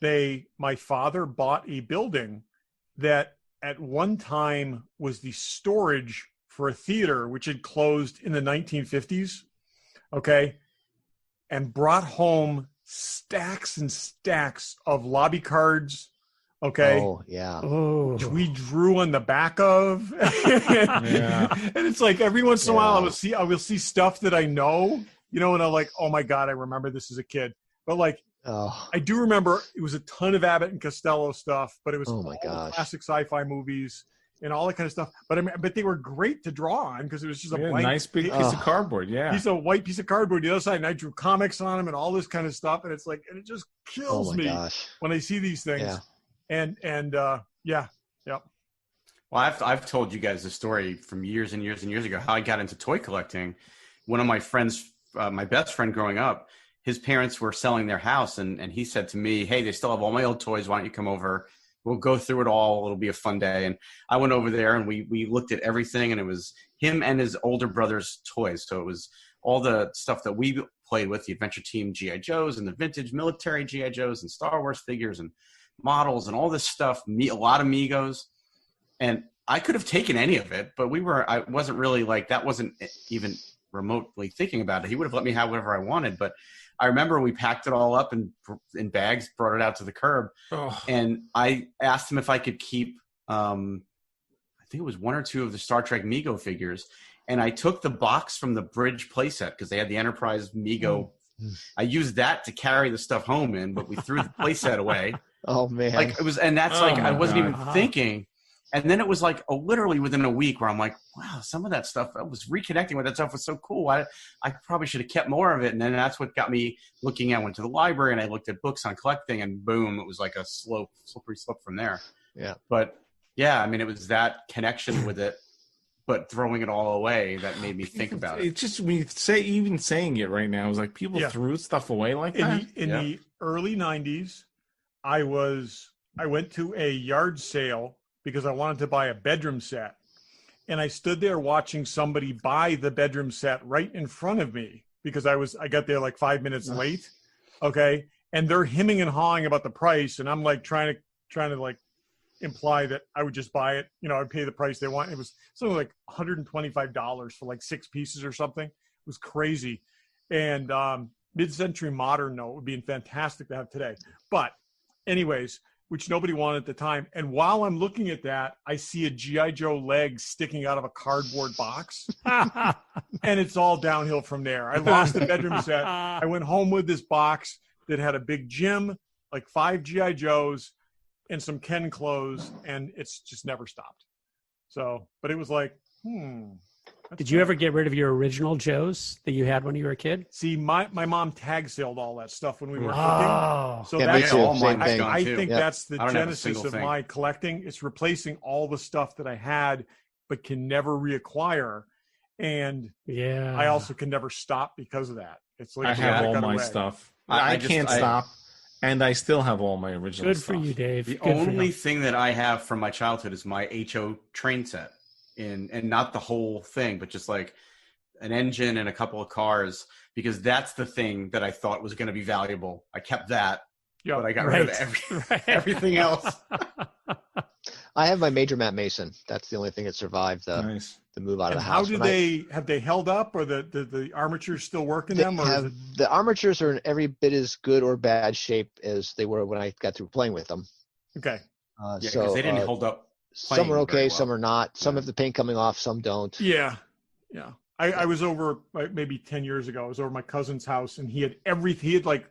my father bought a building that at one time was the storage for a theater which had closed in the 1950s. Okay, and brought home stacks and stacks of lobby cards. Okay. Oh yeah. Which we drew on the back of. And it's like every once in a while I will see stuff that I know, and I'm like, oh my God, I remember this as a kid. But like I do remember it was a ton of Abbott and Costello stuff, but it was classic sci-fi movies and all that kind of stuff. But they were great to draw on because it was just a blank, nice big piece of cardboard. Yeah. Piece of white piece of cardboard the other side, and I drew comics on them and all this kind of stuff. And it's like, and it just kills me when I see these things. Yeah. Well, I've told you guys the story from years and years and years ago how I got into toy collecting. One of my friends, my best friend growing up, his parents were selling their house, and he said to me, "Hey, they still have all my old toys. Why don't you come over? We'll go through it all. It'll be a fun day." And I went over there, and we looked at everything, and it was him and his older brother's toys. So it was all the stuff that we played with, the Adventure Team G.I. Joes and the vintage military G.I. Joes and Star Wars figures and models and all this stuff, a lot of Migos. And I could have taken any of it, but I wasn't really like, that wasn't even remotely thinking about it. He would have let me have whatever I wanted. But I remember we packed it all up in bags, brought it out to the curb. And I asked him if I could keep, I think it was 1 or 2 of the Star Trek Mego figures, and I took the box from the Bridge playset because they had the Enterprise Mego. I used that to carry the stuff home in, but we threw the playset away. Oh man! Like it was, and that's I wasn't even thinking. And then it was like literally within a week where I'm like, wow, some of that stuff, I was reconnecting with that stuff was so cool. I probably should have kept more of it. And then that's what got me looking. I went to the library and I looked at books on collecting, and boom, it was like a slippery slope from there. Yeah. But yeah, I mean, it was that connection with it, but throwing it all away that made me think about it. It's just, even saying it right now, it was like people threw stuff away like that. In the early 90s, I went to a yard sale because I wanted to buy a bedroom set. And I stood there watching somebody buy the bedroom set right in front of me because I got there like 5 minutes late. Okay. And they're hemming and hawing about the price. And I'm like trying to like imply that I would just buy it. You know, I'd pay the price they want. It was something like $125 for like 6 pieces or something. It was crazy. And mid-century modern, though, it would be fantastic to have today. But anyways, which nobody wanted at the time. And while I'm looking at that, I see a G.I. Joe leg sticking out of a cardboard box. And it's all downhill from there. I lost the bedroom set. I went home with this box that had a big gym, like 5 G.I. Joes, and some Ken clothes, and it's just never stopped. So, but it was like, Did you ever get rid of your original Joes that you had when you were a kid? See, my mom tag saled all that stuff when we were cooking. So that's all mine. I think that's the I genesis of my collecting. It's replacing all the stuff that I had but can never reacquire. And I also can never stop because of that. It's like I have all my stuff. I can't stop. And I still have all my original stuff. Good for you, Dave. The only thing that I have from my childhood is my HO train set. And not the whole thing, but just like an engine and a couple of cars, because that's the thing that I thought was going to be valuable. I kept that, but I got rid of everything else. I have my Major Matt Mason. That's the only thing that survived the move out of the house. How do have they held up, or the armatures still working them? Or the armatures are in every bit as good or bad shape as they were when I got through playing with them. Okay. Because they didn't hold up. Some are okay, well. some are not. Some have the paint coming off, some don't. Yeah. I was over maybe 10 years ago. I was over at my cousin's house, and he had everything. He had like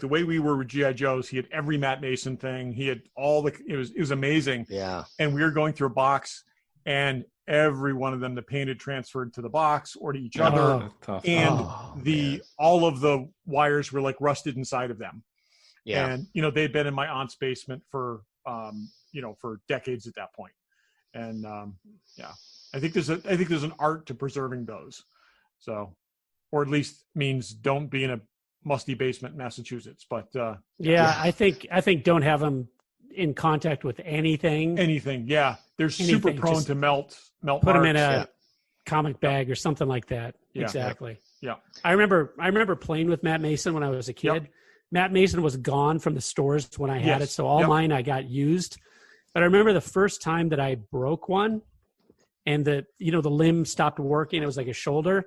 the way we were with G.I. Joes. He had every Matt Mason thing. He had all the. It was amazing. Yeah. And we were going through a box, and every one of them, the paint had transferred to the box or to each other, and all of the wires were like rusted inside of them. Yeah. And they'd been in my aunt's basement for for decades at that point. And I think there's an art to preserving those. So, or at least means don't be in a musty basement in Massachusetts. But I think don't have them in contact with anything. Yeah, they're super prone to melt. Put them in a comic bag or something like that. Yeah. Exactly. Yeah. I remember playing with Matt Mason when I was a kid. Yep. Matt Mason was gone from the stores when I had it, so all mine I got used. But I remember the first time that I broke one, and the limb stopped working. It was like a shoulder.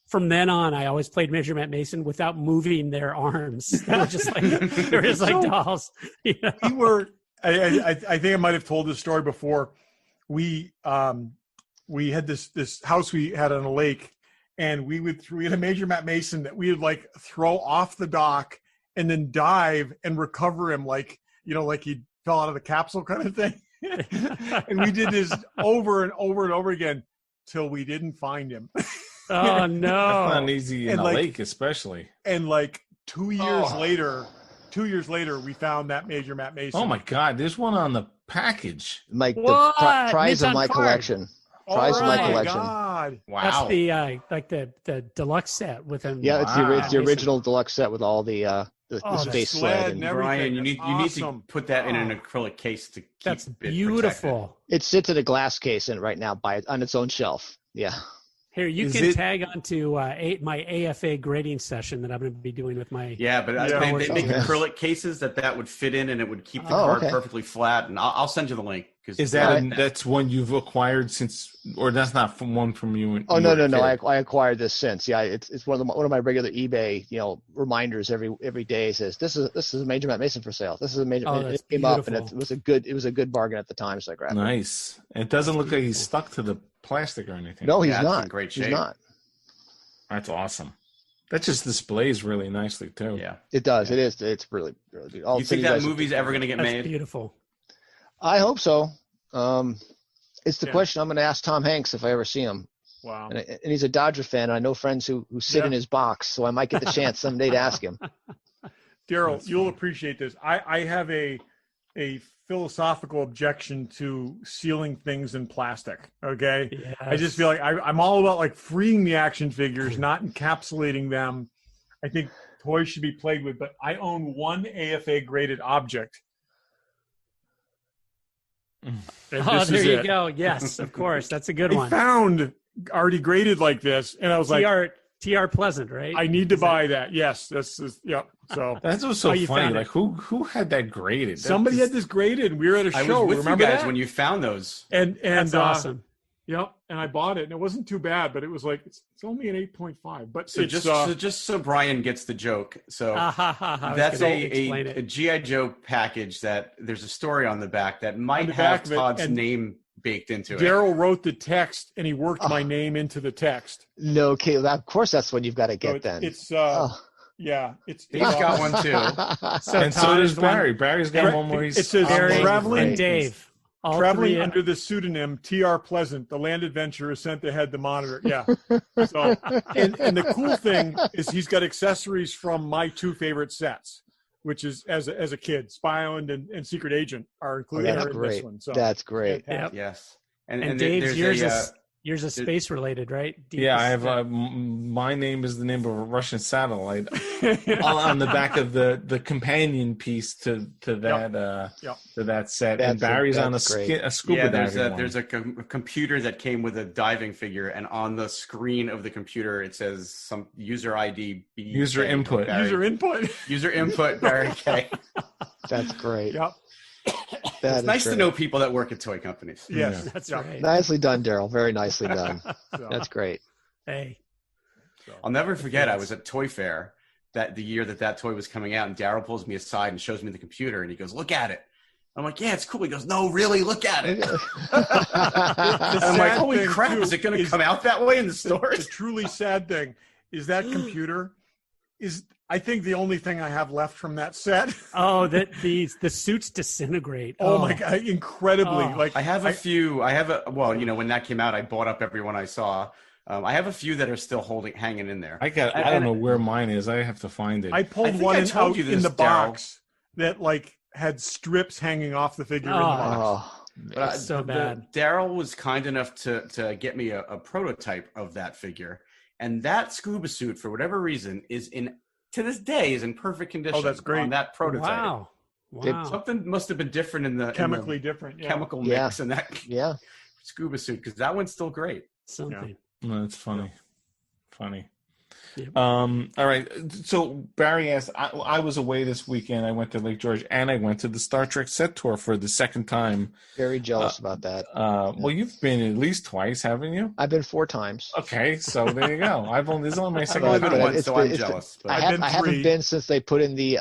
From then on, I always played Major Matt Mason without moving their arms. They were just like dolls. We were. I think I might have told this story before. We had this house we had on a lake, and we had a Major Matt Mason that we would like throw off the dock and then dive and recover him like he fell out of the capsule kind of thing. And we did this over and over and over again till we didn't find him. Oh no. That's not easy in a lake, especially. And like 2 years later, we found that Major Matt Mason. Oh my God, there's one on the package. Like the prize of my collection. Prize of my collection. God. Wow. That's the deluxe set with him. Yeah, it's the original deluxe set with all the space sled and Brian, you need to put that in an acrylic case to keep That's it beautiful. protected. It sits in a glass case right now on its own shelf. Yeah. Here, you can tag onto my AFA grading session that I'm going to be doing with my. Yeah, but they make acrylic cases that would fit in, and it would keep the card perfectly flat. And I'll send you the link. Is that's one you've acquired since, or that's not one from you? No. I acquired this since. Yeah, it's one of my regular eBay reminders every day. Says this is a major Matt Mason for sale. This is a major. It came up, and it was a good bargain at the time. So I grabbed it. Nice. It doesn't look like he's stuck to the plastic or anything. No, he's not. In great shape. He's not. That's awesome. That just displays really nicely too. Yeah, it does. Yeah. It is. It's really beautiful. You think that movie's ever going to get made? Beautiful. I hope so. It's the question I'm going to ask Tom Hanks if I ever see him. Wow. And he's a Dodger fan. And I know friends who sit in his box, so I might get the chance someday to ask him. Darryl, you'll appreciate this. I have a philosophical objection to sealing things in plastic. Okay. Yes. I just feel like I'm all about like freeing the action figures, not encapsulating them. I think toys should be played with, but I own one AFA graded object. There you go. Yes, of course. That's a good one. I found already graded like this, and I was TR Pleasant, right? I need to buy that. Yes, that's So that's what's so funny. Like who had that graded? Somebody had this graded. We were at a show. I was with Remember you guys that? when you found those. And that's awesome. Yep, and I bought it, and it wasn't too bad, but it was like it's only an 8.5. But just so Brian gets the joke, so that's a G.I. Joe package that there's a story on the back that might have Todd's name baked into it. Darryl wrote the text, and he worked my name into the text. No, okay, of course that's what you've got to get then. It's yeah, he's got one too. So does Barry. Barry's got one more. It says traveling Dave. Traveling under the pseudonym T.R. Pleasant, the land adventurer is sent ahead to monitor. Yeah. So, and the cool thing is he's got accessories from my two favorite sets, which is as a kid, Spy Island and Secret Agent are included in this one. So that's great. Yep. Yes. And Dave's yours is space related, right? Yeah, I have my name is the name of a Russian satellite on the back of the companion piece to that set. And Barry's on a scuba diving. There's a computer that came with a diving figure, and on the screen of the computer it says some user ID. User input. User input. Barry K. That's great. Yep. It's nice to know people that work at toy companies. Yes, that's right. Nicely done, Darryl. Very nicely done. That's great. Hey, I'll never forget. I was at Toy Fair the year that toy was coming out, and Darryl pulls me aside and shows me the computer, and he goes, "Look at it." I'm like, "Yeah, it's cool." He goes, "No, really, look at it." I'm like, "Holy crap! Is it going to come out that way in the stores?" The truly sad thing is that computer is. I think the only thing I have left from that set. Oh, that the suits disintegrate. Oh my God, incredibly! I have a few. When that came out, I bought up everyone I saw. I have a few that are still hanging in there. I don't know where mine is. I have to find it. I pulled one out in the box that had strips hanging off the figure in the box. But so bad. Darryl was kind enough to get me a prototype of that figure, and that scuba suit, for whatever reason, to this day is in perfect condition. Oh, that's great. On that prototype. Wow. Something must have been different in the chemically different chemical mix in that scuba suit, because that one's still great. Something. Yeah. No, that's funny. Yep. All right. So Barry asked, I was away this weekend. I went to Lake George, and I went to the Star Trek set tour for the second time. Very jealous about that. Well, you've been at least twice, haven't you? I've been 4 times. Okay, so there you go. This is only my second one, so I'm jealous. I haven't been since they put in the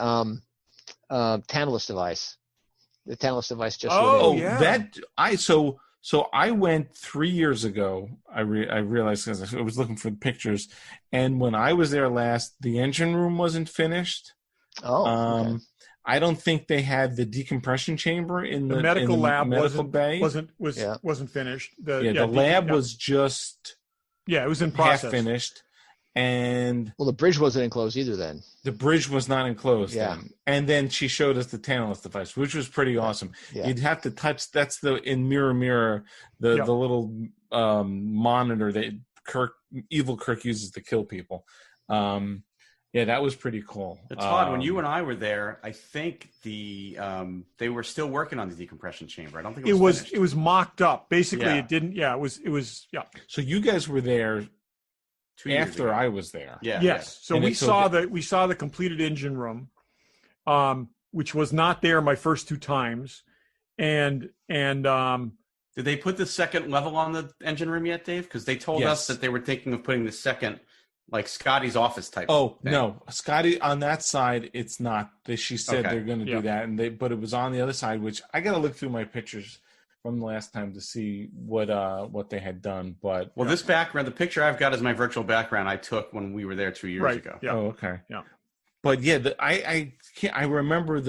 Tantalus device. The Tantalus device just. So I went 3 years ago. I realized because I was looking for the pictures, and when I was there last, the engine room wasn't finished. Okay. I don't think they had the decompression chamber in the medical lab. Bay wasn't finished. The lab was just it was in process. Half finished. And the bridge wasn't enclosed either then. The bridge was not enclosed then. And then she showed us the Tantalus device, which was pretty awesome. Yeah. You'd have to touch, that's in Mirror, the little monitor that Evil Kirk uses to kill people. That was pretty cool. Todd, when you and I were there, I think they were still working on the decompression chamber. I don't think it was finished. It was mocked up. Basically, it didn't. Yeah, it was. So you guys were there after I was there. Yeah. Yes. Yeah. So we saw the completed engine room, which was not there my first 2 times, and did they put the second level on the engine room yet, Dave? Because they told us that they were thinking of putting the second, like Scotty's office type. Oh thing. no, Scotty on that side, it's not. She said they're going to do that, but it was on the other side, which I got to look through my pictures from the last time to see what they had done. But this background, the picture I've got is my virtual background I took when we were there 2 years ago. Yeah. Oh, okay. Yeah. But yeah, I remember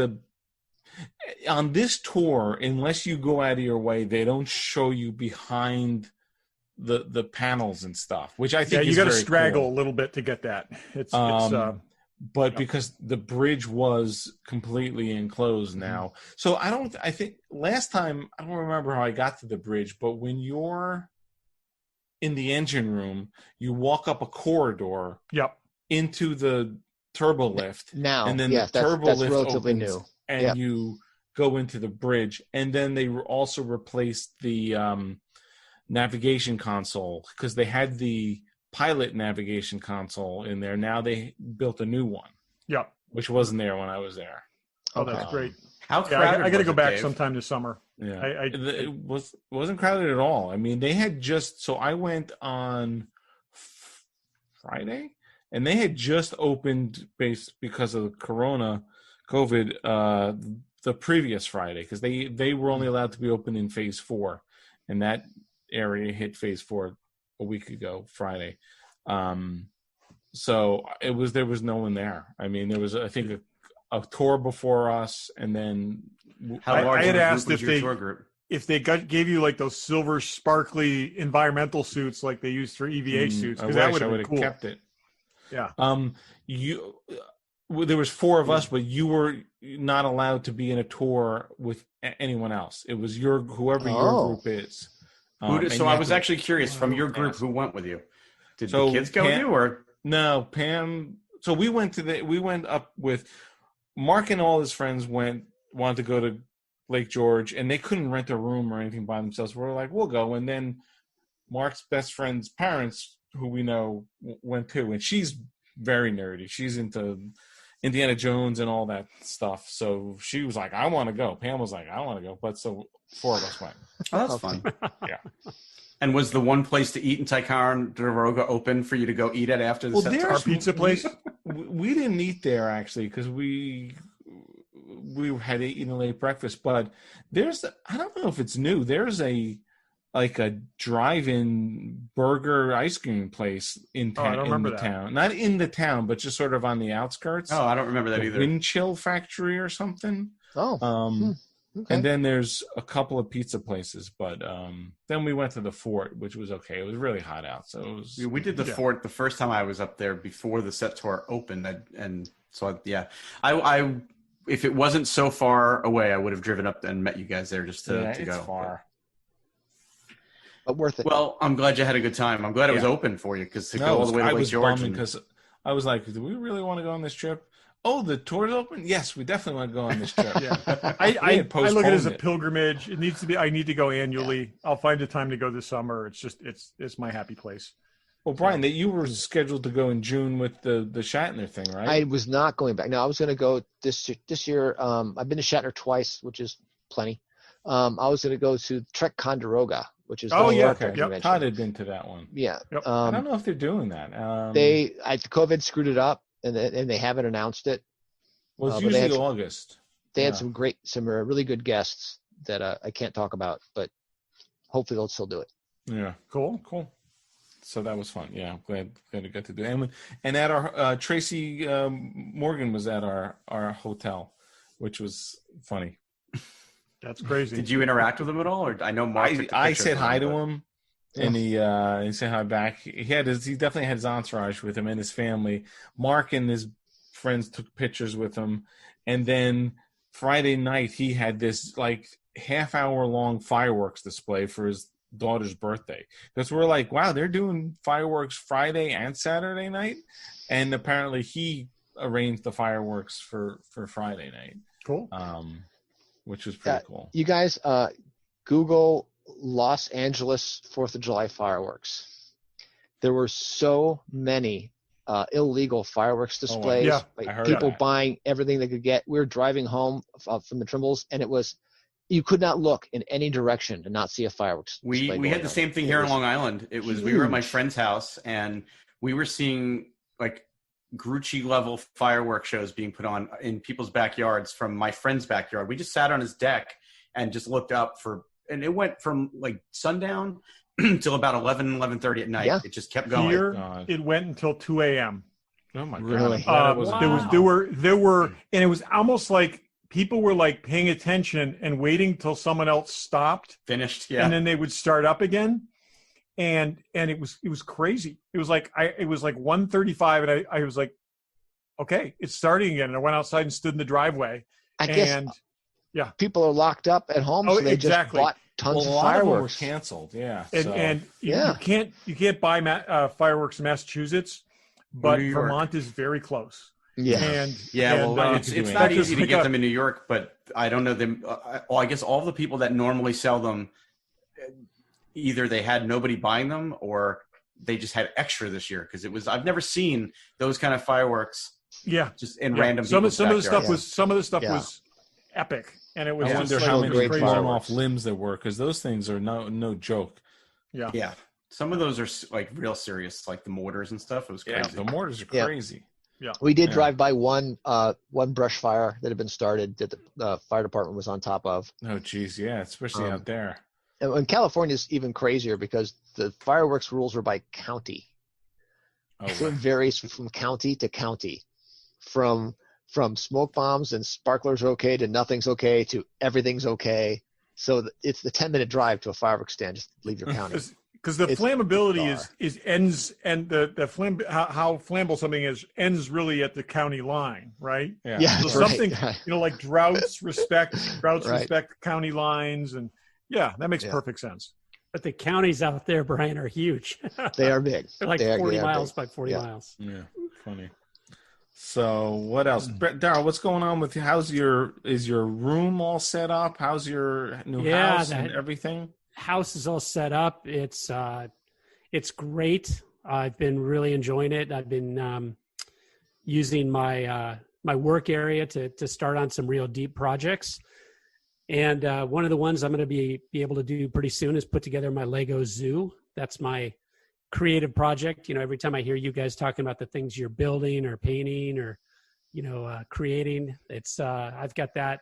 on this tour, unless you go out of your way, they don't show you behind the panels and stuff, which I think you got to very straggle cool. a little bit to get that. But because the bridge was completely enclosed now, so I think last time I don't remember how I got to the bridge, but when you're in the engine room, you walk up a corridor into the turbo lift and then the turbo lift relatively opens new. And you go into the bridge, and then they also replaced the navigation console because they had the pilot navigation console in there. Now they built a new one, which wasn't there when I was there. Oh, that's great. How crowded? I got to go back Dave? sometime this summer. Yeah, it wasn't crowded at all. I mean, they had I went on Friday, and they had just opened because of COVID, the previous Friday, because they were only allowed to be open in phase 4, and that area hit phase 4 a week ago Friday. So there was no one there. I mean, there was I think a tour before us, and then I had asked if they gave you like those silver sparkly environmental suits like they use for EVA suits, because that would have been cool. Kept it. Yeah. There was 4 of us, but you were not allowed to be in a tour with anyone else. It was whoever your group is. So I was actually curious, from your group, who went with you? Did the kids go with you, or no? Pam. So we went up with Mark, and all his friends wanted to go to Lake George, and they couldn't rent a room or anything by themselves. We're like, we'll go, and then Mark's best friend's parents, who we know, went too, and she's very nerdy. She's into Indiana Jones and all that stuff. So she was like, I want to go. Pam was like, I want to go. But so 4 of us went. Oh, that's fun. Yeah. And was the one place to eat in Ticonderoga open for you to go eat at after the set? Our pizza place? We didn't eat there, actually, because we had eaten a late breakfast. But I don't know if it's new. There's a drive-in burger ice cream place in the town. Not in the town, but just sort of on the outskirts. Oh, I don't remember that either. Wind Chill Factory or something. Oh. Okay. And then there's a couple of pizza places, but then we went to the Fort, which was okay. It was really hot out, so it was. We did the Fort the first time I was up there before the set tour opened, and so I if it wasn't so far away, I would have driven up and met you guys there just to go. It's far. But worth it. Well, I'm glad you had a good time. I'm glad it was open for you, because to go all the way to Lake George. Because I was like, do we really want to go on this trip? Oh, the tour's open? Yes, we definitely want to go on this trip. I look at it as a pilgrimage. It needs to be. I need to go annually. Yeah. I'll find a time to go this summer. It's just it's my happy place. Well, Brian, that you were scheduled to go in June with the Shatner thing, right? I was not going back. No, I was going to go this year. I've been to Shatner twice, which is plenty. I was going to go to Ticonderoga, which is okay. Yep. Todd had been to that one. Yeah. Yep. I don't know if they're doing that. COVID screwed it up, and they haven't announced it. Well, it's usually August. They had some really good guests that I can't talk about, but hopefully they'll still do it. Yeah. Cool. So that was fun. Yeah, I'm glad I got to do it. And at our Tracy Morgan was at our hotel, which was funny. That's crazy. Did you interact with him at all, or I know Mark? I said hi to him, and he said hi back. He definitely had his entourage with him and his family. Mark and his friends took pictures with him, and then Friday night he had this like half-hour-long fireworks display for his daughter's birthday, because we're like, wow, they're doing fireworks Friday and Saturday night, and apparently he arranged the fireworks for Friday night. Cool. Which was pretty cool. You guys, Google Los Angeles 4th of July fireworks. there were so many illegal fireworks displays. Yeah, like people buying everything they could get. We were driving home from the Trimbles, and it was, you could not look in any direction to not see a fireworks display. We had the same thing here in Long Island. It was, we were at my friend's house, and we were seeing like Grucci level fireworks shows being put on in people's backyards from my friend's backyard. We just sat on his deck and just looked up and it went from like sundown until about 11:30 at night. Yeah. It just kept going. Here, it went until 2 a.m. Oh my God. Really? There were, and it was almost like people were like paying attention and waiting till someone else stopped. Finished. Yeah. And then they would start up again. And it was crazy. It was like 1:35, and I was like, okay, it's starting again. And I went outside and stood in the driveway. I guess people are locked up at home, so they just bought tons of fireworks. Were canceled, yeah. And you can't buy fireworks in Massachusetts, but Vermont is very close. Yeah, it's not easy to get them in New York, but I don't know them. I guess all the people that normally sell them, either they had nobody buying them or they just had extra this year, because I've never seen those kind of fireworks. Yeah, just in random. Some of the stuff was epic, and it was. I wonder how many blown-off limbs there were, because those things are no joke. Yeah. Some of those are like real serious, like the mortars and stuff. It was crazy. Yeah, the mortars are crazy. Yeah, we did drive by one brush fire that had been started that the fire department was on top of. Oh, geez, yeah, especially out there. And California is even crazier because the fireworks rules are by county. So it varies from county to county, from smoke bombs and sparklers are okay to nothing's okay to everything's okay. So it's the 10-minute drive to a fireworks stand. Just leave your county. Because the flammability ends, and how flammable something is ends really at the county line, right? Yeah. So something like droughts respect county lines, and that makes perfect sense. But the counties out there, Brian, are huge. They are big. They're like 40 miles by 40 miles. Yeah, funny. So what else? Darryl, what's going on with you? Is your room all set up? How's your new house and everything? House is all set up. It's great. I've been really enjoying it. I've been using my work area to start on some real deep projects. And one of the ones I'm going to be able to do pretty soon is put together my Lego zoo. That's my creative project. Every time I hear you guys talking about the things you're building or painting or, creating, it's I've got that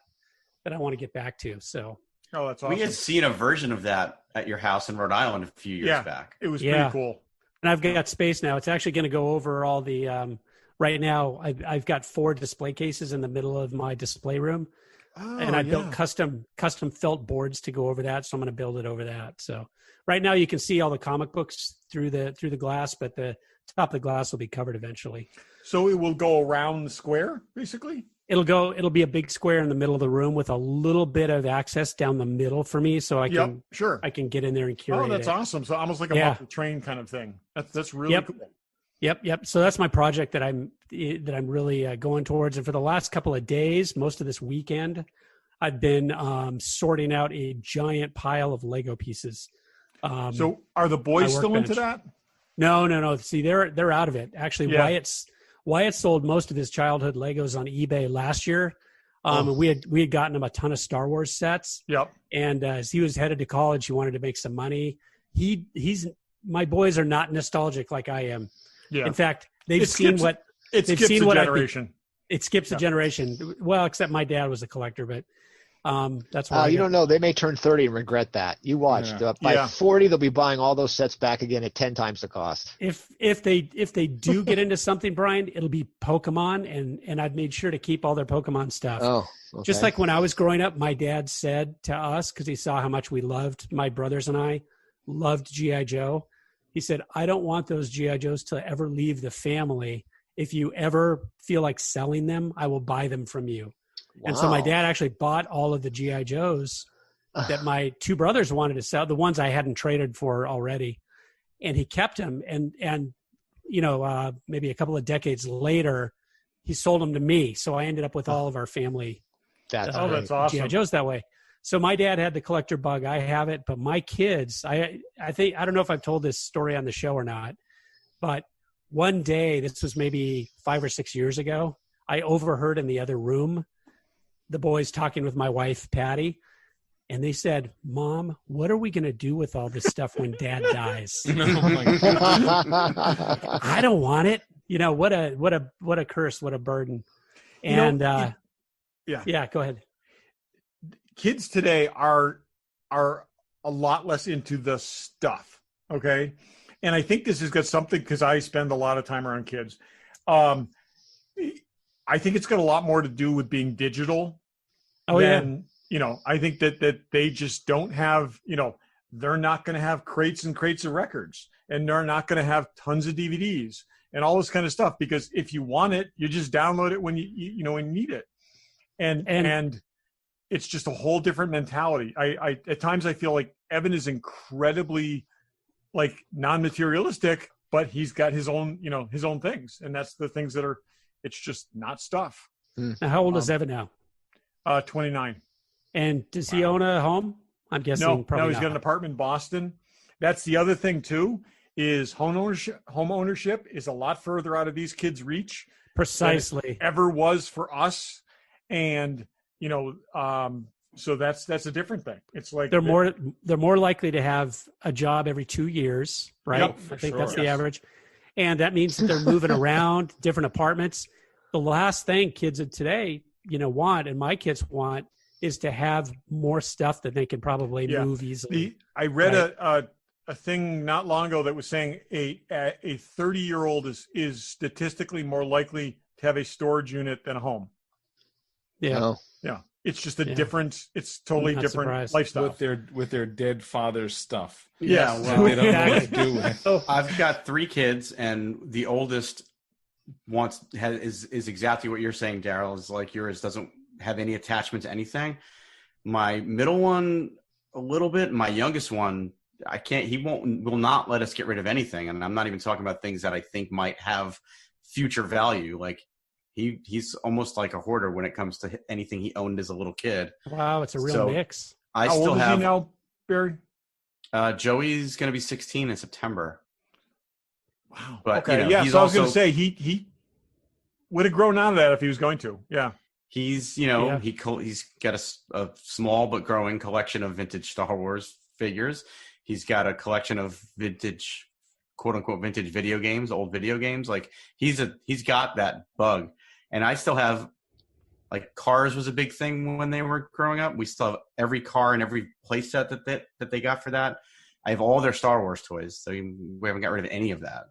I want to get back to. So. Oh, that's awesome. We had seen a version of that at your house in Rhode Island a few years back. It was pretty cool. And I've got space now. It's actually going to go over all the right now I've got 4 display cases in the middle of my display room. Oh, and I built custom felt boards to go over that, so I'm going to build it over that. So right now you can see all the comic books through the glass, but the top of the glass will be covered eventually. So it will go around the square, basically? It'll be a big square in the middle of the room with a little bit of access down the middle for me, so I can get in there and curate. Oh, that's awesome! So almost like a model train kind of thing. That's really cool. Yep. So that's my project that I'm really going towards. And for the last couple of days, most of this weekend, I've been sorting out a giant pile of Lego pieces. So are the boys still into that? No. See, they're out of it. Actually, Wyatt sold most of his childhood Legos on eBay last year. We had gotten him a ton of Star Wars sets. Yep. And as he was headed to college, he wanted to make some money. My boys are not nostalgic like I am. Yeah. In fact, it skips a generation. It skips a generation. Well, except my dad was a collector, but that's why. You don't know. They may turn 30 and regret that. You watch. By 40, they'll be buying all those sets back again at 10 times the cost. If they do get into something, Brian, it'll be Pokemon, and I've made sure to keep all their Pokemon stuff. Oh, okay. Just like when I was growing up, my dad said to us, because he saw how much we loved, my brothers and I loved G.I. Joe. He said, I don't want those G.I. Joes to ever leave the family. If you ever feel like selling them, I will buy them from you. Wow. And so my dad actually bought all of the G.I. Joes that my 2 brothers wanted to sell, the ones I hadn't traded for already. And he kept them. And maybe a couple of decades later, he sold them to me. So I ended up with all of our family. That's awesome. G.I. Joes that way. So my dad had the collector bug. I have it, but my kids, I think, I don't know if I've told this story on the show or not, But one day, this was maybe 5 or 6 years ago, I overheard in the other room the boys talking with my wife, Patty, and they said, "Mom, what are we going to do with all this stuff when Dad dies?" Oh my God. I don't want it. What a curse, what a burden. And yeah, go ahead. Kids today are a lot less into the stuff. Okay. And I think this has got something, because I spend a lot of time around kids. I think it's got a lot more to do with being digital. Oh, than, I think that they just don't have, they're not going to have crates and crates of records, and they're not going to have tons of DVDs and all this kind of stuff, because if you want it, you just download it when when you need it. And it's just a whole different mentality. I at times I feel like Evan is incredibly like non-materialistic, but he's got his own, his own things. And that's the things that it's just not stuff. Now, how old is Evan now? 29. And does he own a home? I'm guessing No, probably he's got an apartment in Boston. That's the other thing too, is home ownership is a lot further out of these kids' reach. Precisely. Than it ever was for us. And, so that's a different thing. It's like they're more likely to have a job every 2 years, right? Yep, I think that's the average. And that means that they're moving around different apartments. The last thing kids of today, want, and my kids want, is to have more stuff that they can probably move easily. I read a thing not long ago that was saying a 30-year-old is statistically more likely to have a storage unit than a home. Yeah. Oh. Yeah. It's just a different, it's totally different lifestyle. With their dead father's stuff. Yeah. Well, they don't know what to do with. I've got 3 kids, and the oldest is exactly what you're saying, Derryl, is like yours, doesn't have any attachment to anything. My middle one, a little bit. My youngest one, will not let us get rid of anything. And I'm not even talking about things that I think might have future value. Like he's almost like a hoarder when it comes to anything he owned as a little kid. Wow. It's a real mix. How old is he now, Barry? Joey's going to be 16 in September. Wow. But, okay. So I was going to say he would have grown out of that if he was going to. Yeah. He's, he's got a small but growing collection of vintage Star Wars figures. He's got a collection of vintage, quote unquote, vintage video games, old video games. Like he's got that bug. And I still have, like, cars was a big thing when they were growing up. We still have every car and every playset that they got for that. I have all their Star Wars toys, so we haven't got rid of any of that.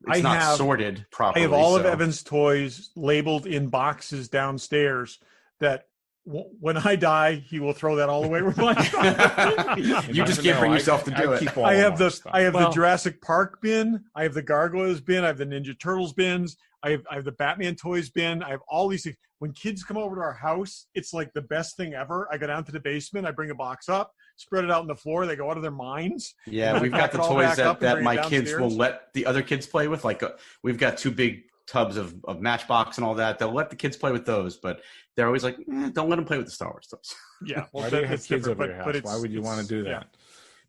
It's not sorted properly. I have all of Evan's toys labeled in boxes downstairs that when I die, he will throw that all away with my stuff. You just can't bring yourself to do it. I have the Jurassic Park bin. I have the Gargoyles bin. I have the Ninja Turtles bins. I have the Batman toys bin. I have all these things. When kids come over to our house, it's like the best thing ever. I go down to the basement. I bring a box up, spread it out on the floor. They go out of their minds. Yeah, we've got the toys that my kids will let the other kids play with. Like we've got 2 big tubs of Matchbox and all that. They'll let the kids play with those, but they're always like, don't let them play with the Star Wars toys. Yeah. Why do you have kids over your house? Why would you want to do that? Yeah.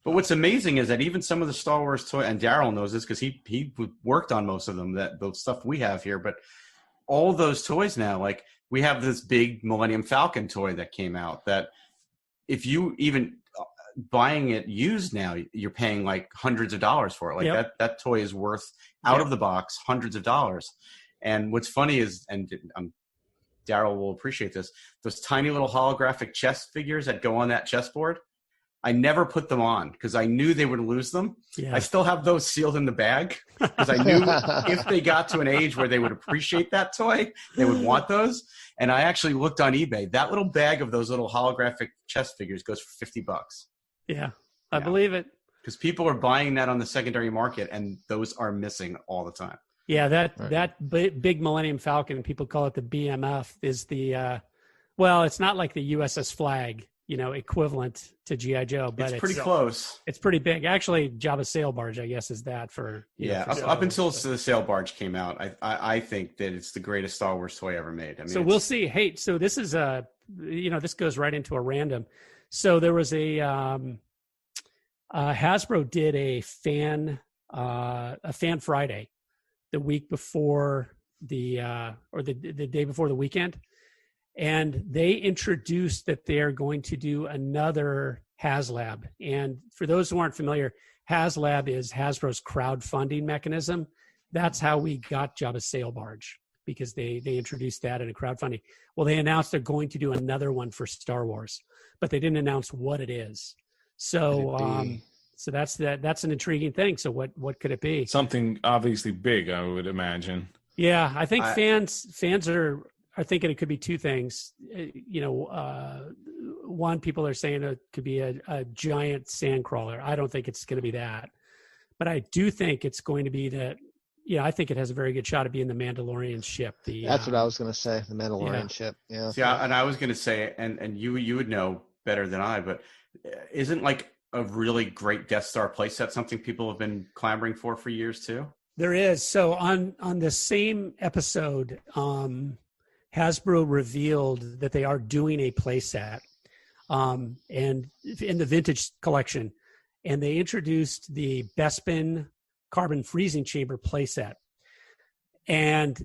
But what's amazing is that even some of the Star Wars toys, and Derryl knows this because he worked on most of them, the stuff we have here, but all those toys now, like we have this big Millennium Falcon toy that came out that if you even buying it used now, you're paying like hundreds of dollars for it. Like that toy is worth out of the box hundreds of dollars. And what's funny is, and Derryl will appreciate this, those tiny little holographic chess figures that go on that chessboard, I never put them on because I knew they would lose them. Yeah. I still have those sealed in the bag because I knew if they got to an age where they would appreciate that toy, they would want those. And I actually looked on eBay. That little bag of those little holographic chess figures goes for $50. Yeah, I believe it. Because people are buying that on the secondary market, and those are missing all the time. Yeah, that big Millennium Falcon, people call it the BMF, is the well, it's not like the USS Flag, equivalent to G.I. Joe, but it's pretty close. It's pretty big. Actually, Jabba's sail barge, I guess, is that for up until the sail barge came out. I think that it's the greatest Star Wars toy ever made. I mean, so we'll see. Hey, so this is this goes right into a random. So there was a Hasbro did a fan a Fan Friday the week before or the day before the weekend. And they introduced that they are going to do another HasLab. And for those who aren't familiar, HasLab is Hasbro's crowdfunding mechanism. That's how we got Jabba's sail barge, because they introduced that in a crowdfunding. Well, they announced they're going to do another one for Star Wars, but they didn't announce what it is. So so that's an intriguing thing. So what could it be? Something obviously big, I would imagine. Yeah, I think fans are thinking it could be two things. One, people are saying it could be a giant sand crawler. I don't think it's going to be that, but I do think it's going to be that. Yeah, I think it has a very good shot of being the Mandalorian ship. That's what I was going to say, the Mandalorian ship. Yeah. Yeah, and I was going to say, and you would know better than I, but isn't like a really great Death Star playset something people have been clamoring for years too? There is. So on the same episode, Hasbro revealed that they are doing a playset, and in the vintage collection, and they introduced the Bespin carbon freezing chamber playset, and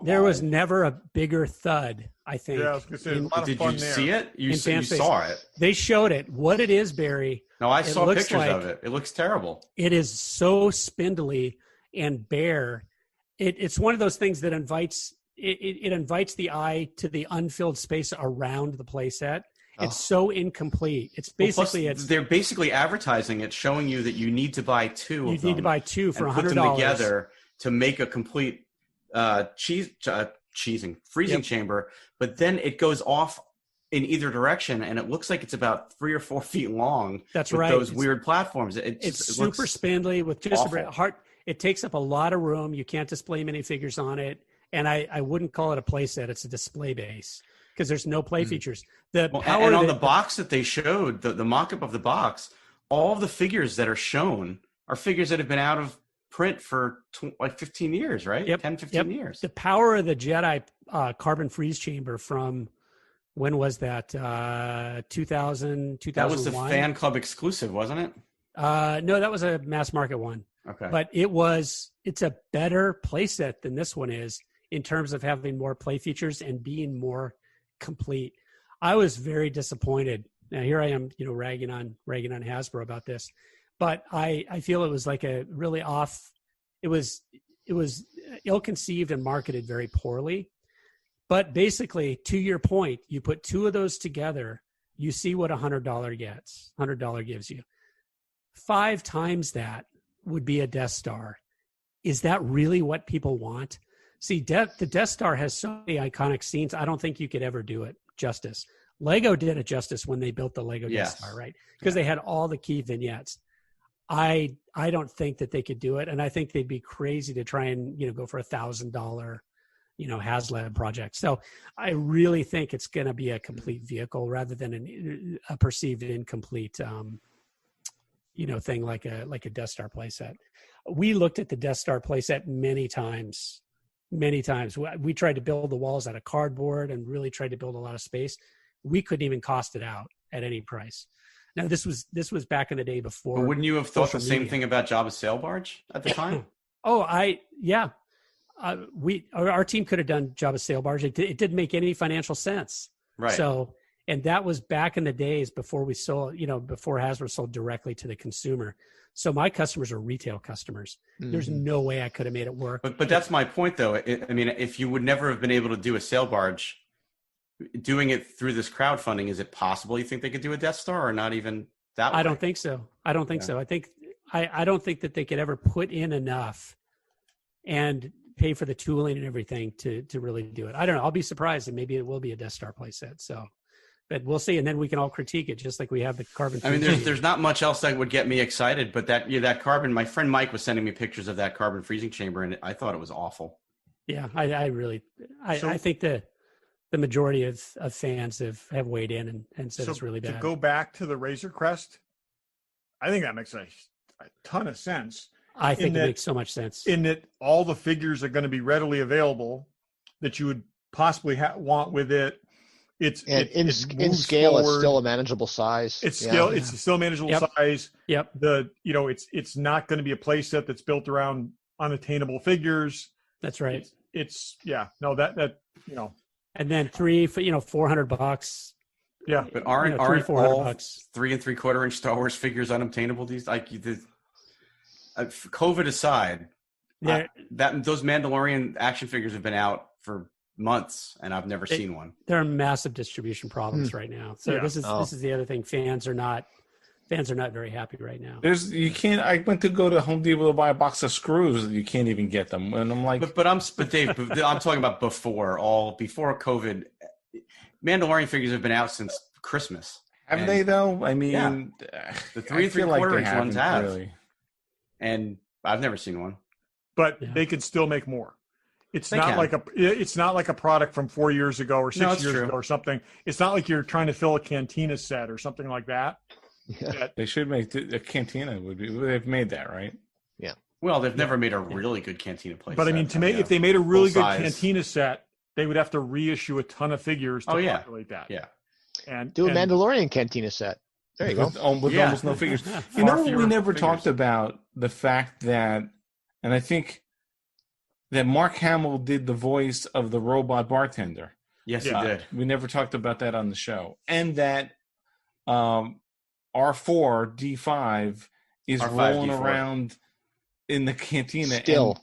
there was never a bigger thud, I think. Yeah, I was gonna say, a lot of fun there. Did you see it? You saw it. They showed it. What it is, Barry. No, I saw pictures of it. It looks terrible. It is so spindly and bare. It's one of those things that invites the eye to the unfilled space around the playset. It's so incomplete. It's basically they're basically advertising it, showing you that you need to buy two. You need to buy two for $100. Put them together to make a complete freezing chamber. But then it goes off in either direction, and it looks like it's about 3 or 4 feet long. That's with right. Those weird platforms. It's super spindly with just a heart. It takes up a lot of room. You can't display minifigures on it, and I wouldn't call it a playset. It's a display base, because there's no play features. The box that they showed, the mock-up of the box, all of the figures that are shown are figures that have been out of print for like 15 years, right? Yep. 10, 15 years. The Power of the Jedi carbon freeze chamber from, when was that? 2000, 2001? That was the fan club exclusive, wasn't it? No, that was a mass market one. Okay. But it's a better playset than this one is, in terms of having more play features and being more complete. I was very disappointed. Now here I am, ragging on Hasbro about this, but I feel it was like a really off. It was ill-conceived and marketed very poorly. But basically, to your point, you put two of those together, you see what $100 gets. $100 gives you 5 times that would be a Death Star. Is that really what people want? See, the Death Star has so many iconic scenes. I don't think you could ever do it justice. Lego did it justice when they built the Lego Death Star, right? Because they had all the key vignettes. I don't think that they could do it, and I think they'd be crazy to try and go for $1,000, HasLab project. So I really think it's going to be a complete vehicle rather than a perceived incomplete, thing like a Death Star playset. We looked at the Death Star playset many times. We tried to build the walls out of cardboard and really tried to build a lot of space. We couldn't even cost it out at any price. Now this was back in the day before. But wouldn't you have thought the same thing about Jabba's sail barge at the time? Our team could have done Jabba's sail barge. It didn't make any financial sense. Right. So, and that was back in the days before we sold, before Hasbro sold directly to the consumer. So my customers are retail customers. Mm-hmm. There's no way I could have made it work. But that's my point, though. If you would never have been able to do a sail barge, doing it through this crowdfunding, is it possible you think they could do a Death Star, or not even that way? I don't think so. I don't think so. I don't think that they could ever put in enough and pay for the tooling and everything to really do it. I don't know. I'll be surprised, and maybe it will be a Death Star playset. So, but we'll see, and then we can all critique it, just like we have the carbon. There's not much else that would get me excited, but that carbon. My friend Mike was sending me pictures of that carbon freezing chamber, and I thought it was awful. Yeah, I think the majority of fans have weighed in and said it's really bad. To go back to the Razor Crest, I think that makes a ton of sense. I think it makes so much sense. In that all the figures are going to be readily available that you would possibly want with it. in scale, forward. it's still a manageable size. It's still a manageable size. Yep. It's not going to be a play set that's built around unattainable figures. That's right. And then $400. Yeah, but aren't all $300-400 3 3/4 inch Star Wars figures unobtainable? These COVID aside, those Mandalorian action figures have been out for months, and I've never seen one. There are massive distribution problems right now. So this is the other thing. Fans are not very happy right now. I went to go to Home Depot to buy a box of screws. You can't even get them, and I'm like, but Dave, I'm talking about before COVID. Mandalorian figures have been out since Christmas. Have they though? I mean, the 3 3/4 inch ones have, really. And I've never seen one. But they could still make more. It's not like a product from 4 years ago or 6 years ago or something. It's not like you're trying to fill a Cantina set or something like that. Yeah. They should make a Cantina. They've made that, right? Yeah. Well, they've never made a really good Cantina play. But I mean, if they made a really good Cantina set, they would have to reissue a ton of figures to populate that. Yeah. And do a Mandalorian Cantina set. There you go. With almost no figures. You know what we never talked about? The fact that, and I think that Mark Hamill did the voice of the robot bartender. Yes, he did. We never talked about that on the show. And that R4-D5 is rolling around in the cantina. Still.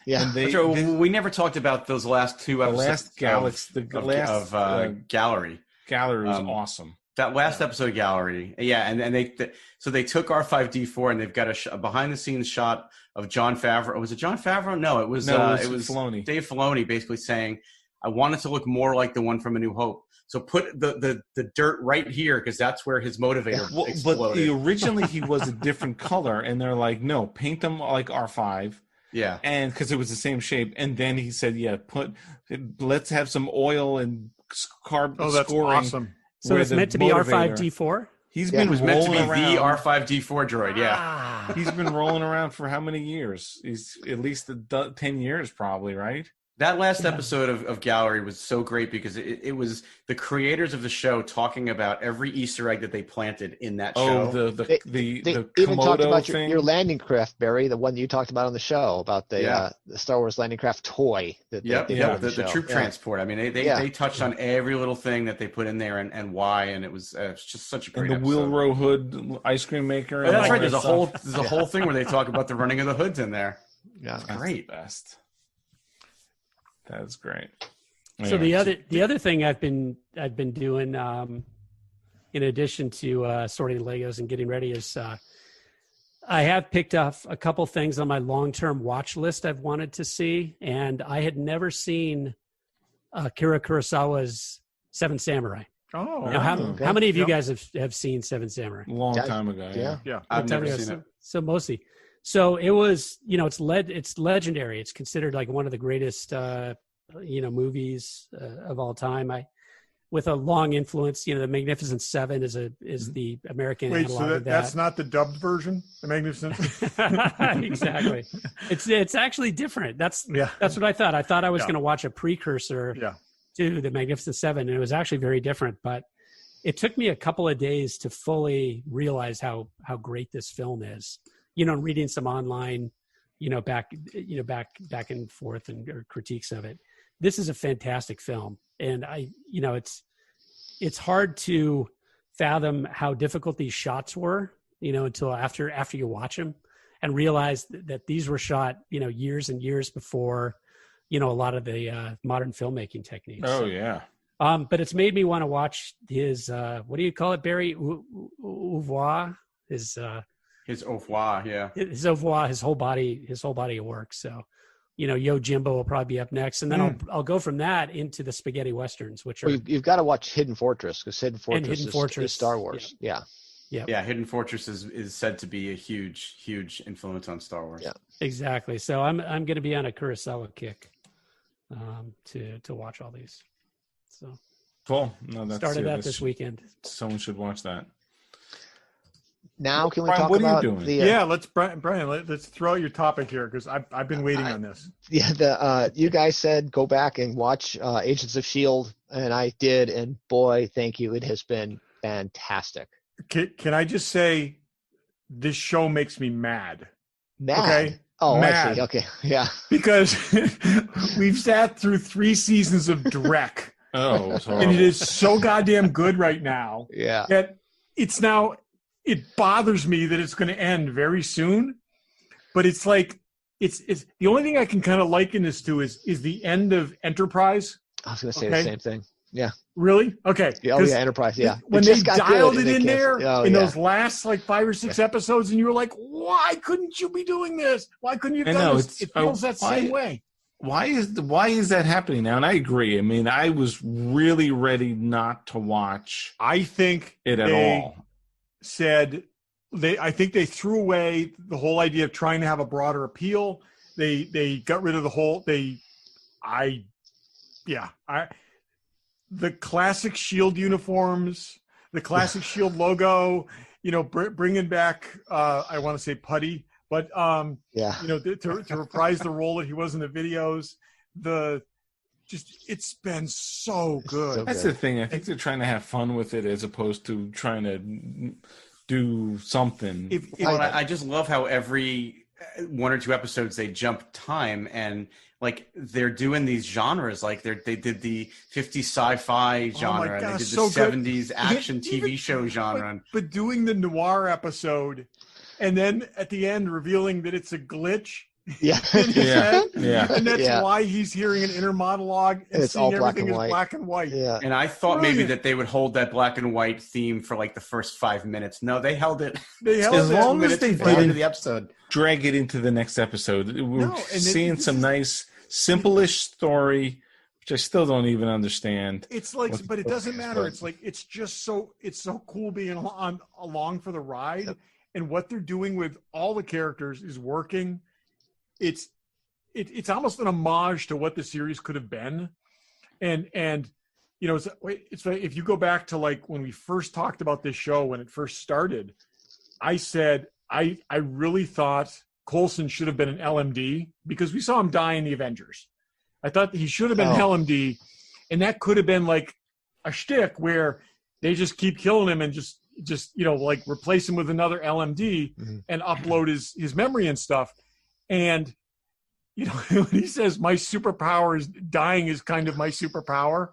And we never talked about those last two episodes. Gallery. Gallery is awesome. That last episode of Gallery, and they took R5D4 and they've got a behind the scenes shot of Jon Favreau. Was it Jon Favreau? No, it was Filoni. Dave Filoni basically saying, "I want it to look more like the one from A New Hope." So put the dirt right here because that's where his motivator exploded. But originally he was a different color, and they're like, "No, paint them like R5." Yeah, and because it was the same shape, and then he said, let's have some oil and carb that's scoring." Awesome. So it's meant to be R5D4? He's been was meant to be around. the R5D4 droid, yeah. He's been rolling around for how many years? He's at least 10 years probably, right? That last episode of Gallery was so great because it was the creators of the show talking about every Easter egg that they planted in that show. They even talked about thing. your landing craft, Barry, the one you talked about on the show, about the Star Wars landing craft toy. The troop transport. I mean, they touched on every little thing that they put in there and why, and it was just such a great episode. The Wilro Hood ice cream maker. Oh, that's right. There's a whole thing where they talk about the running of the hoods in there. Yeah, that's great. The best. That's great. So the other thing I've been doing, in addition to sorting Legos and getting ready, is I have picked up a couple things on my long-term watch list I've wanted to see, and I had never seen Akira Kurosawa's Seven Samurai. Oh, now, how many of you guys have seen Seven Samurai? Long time ago. Yeah. I've never seen it. So mostly. So it was, it's legendary. It's considered like one of the greatest, movies of all time. With a long influence, the Magnificent Seven is the American Wait, analog so of that. That's not the dubbed version, the Magnificent. Exactly. It's actually different. That's what I thought. I thought I was going to watch a precursor to the Magnificent Seven, and it was actually very different. But it took me a couple of days to fully realize how great this film is. Reading some online, back and forth or critiques of it. This is a fantastic film. And it's hard to fathom how difficult these shots were, until after you watch them and realize that these were shot, years and years before, a lot of the modern filmmaking techniques. Oh yeah. But it's made me want to watch his, what do you call it, Barry? Oeuvre? His oeuvre, yeah. His oeuvre, his whole body of work. So, Yo Jimbo will probably be up next, and then I'll go from that into the spaghetti westerns, which are you've got to watch Hidden Fortress because Hidden Fortress is Star Wars. Yeah. Hidden Fortress is said to be a huge influence on Star Wars. Yeah, exactly. So I'm going to be on a Kurosawa kick to watch all these. So cool. No, that's started that this weekend. Someone should watch that. Now, can we Brian, talk what about are you doing? Let's throw out your topic here because I've been waiting on this. Yeah, you guys said go back and watch Agents of S.H.I.E.L.D. and I did, and boy, thank you. It has been fantastic. Can I just say, this show makes me mad. Mad? Okay? Oh, mad. I see. Okay, yeah. Because we've sat through 3 seasons of Drek. Oh, and it is so goddamn good right now. Yeah. That it bothers me that it's going to end very soon. But it's like, it's the only thing I can kind of liken this to is the end of Enterprise. I was going to say the same thing. Yeah. Really? Okay. Oh, yeah, Enterprise, yeah. When they dialed it in there in those last like 5 or 6 episodes, and you were like, why couldn't you be doing this? Why couldn't you have done this? It feels that same way. Why is that happening now? And I agree. I mean, I was really ready not to watch. I think it at all. I think they threw away the whole idea of trying to have a broader appeal. They got rid of the whole the classic S.H.I.E.L.D. uniforms, the classic S.H.I.E.L.D. logo. Bringing back I want to say Putty. But to reprise the role that he was in the videos, it's been so good. That's the thing. I think they're trying to have fun with it as opposed to trying to do something. I just love how every 1 or 2 episodes they jump time and like they're doing these genres. Like they did the 50s sci-fi genre, and they did the 70s action TV show genre. But doing the noir episode. And then at the end, revealing that it's a glitch. Yeah. And that's why he's hearing an inner monologue and it's seeing all everything is black and white. Yeah. And I thought maybe that they would hold that black and white theme for like the first 5 minutes. No, they held it. As long as they didn't the episode. Drag it into the next episode. We're seeing some nice, simple-ish story, which I still don't even understand. It's like, but it doesn't matter. It's like it's so cool being along for the ride. Yep. And what they're doing with all the characters is working. It's almost an homage to what the series could have been. And it's like, if you go back to like when we first talked about this show, when it first started, I said, I really thought Coulson should have been an LMD because we saw him die in the Avengers. I thought he should have been an LMD, and that could have been like a shtick where they just keep killing him and just like replace him with another LMD and upload his memory and stuff. And when he says my superpower is dying is kind of my superpower,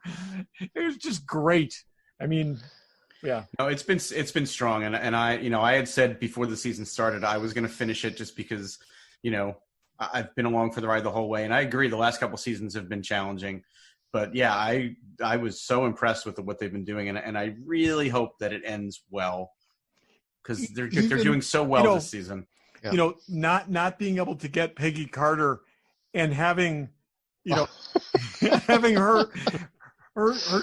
it was just great. I mean, yeah. No, it's been strong, and I had said before the season started I was going to finish it just because I've been along for the ride the whole way, and I agree the last couple seasons have been challenging. But yeah, I was so impressed with what they've been doing, and I really hope that it ends well because they're doing so well this season. Yeah. Not being able to get Peggy Carter and having having her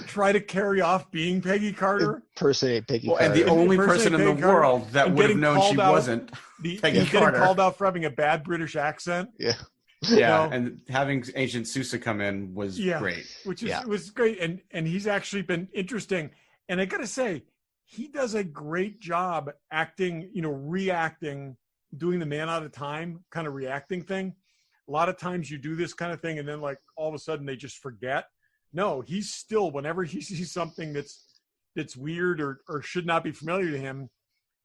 try to carry off being Peggy Carter, impersonate Peggy Carter, and the only person in the world that would have known she wasn't Peggy Carter. Getting called out for having a bad British accent. Yeah. Yeah, and having Agent Sousa come in was great. It was great, and he's actually been interesting. And I got to say, he does a great job acting, reacting, doing the man out of time kind of reacting thing. A lot of times you do this kind of thing, and then like all of a sudden they just forget. No, he's still, whenever he sees something that's weird or should not be familiar to him,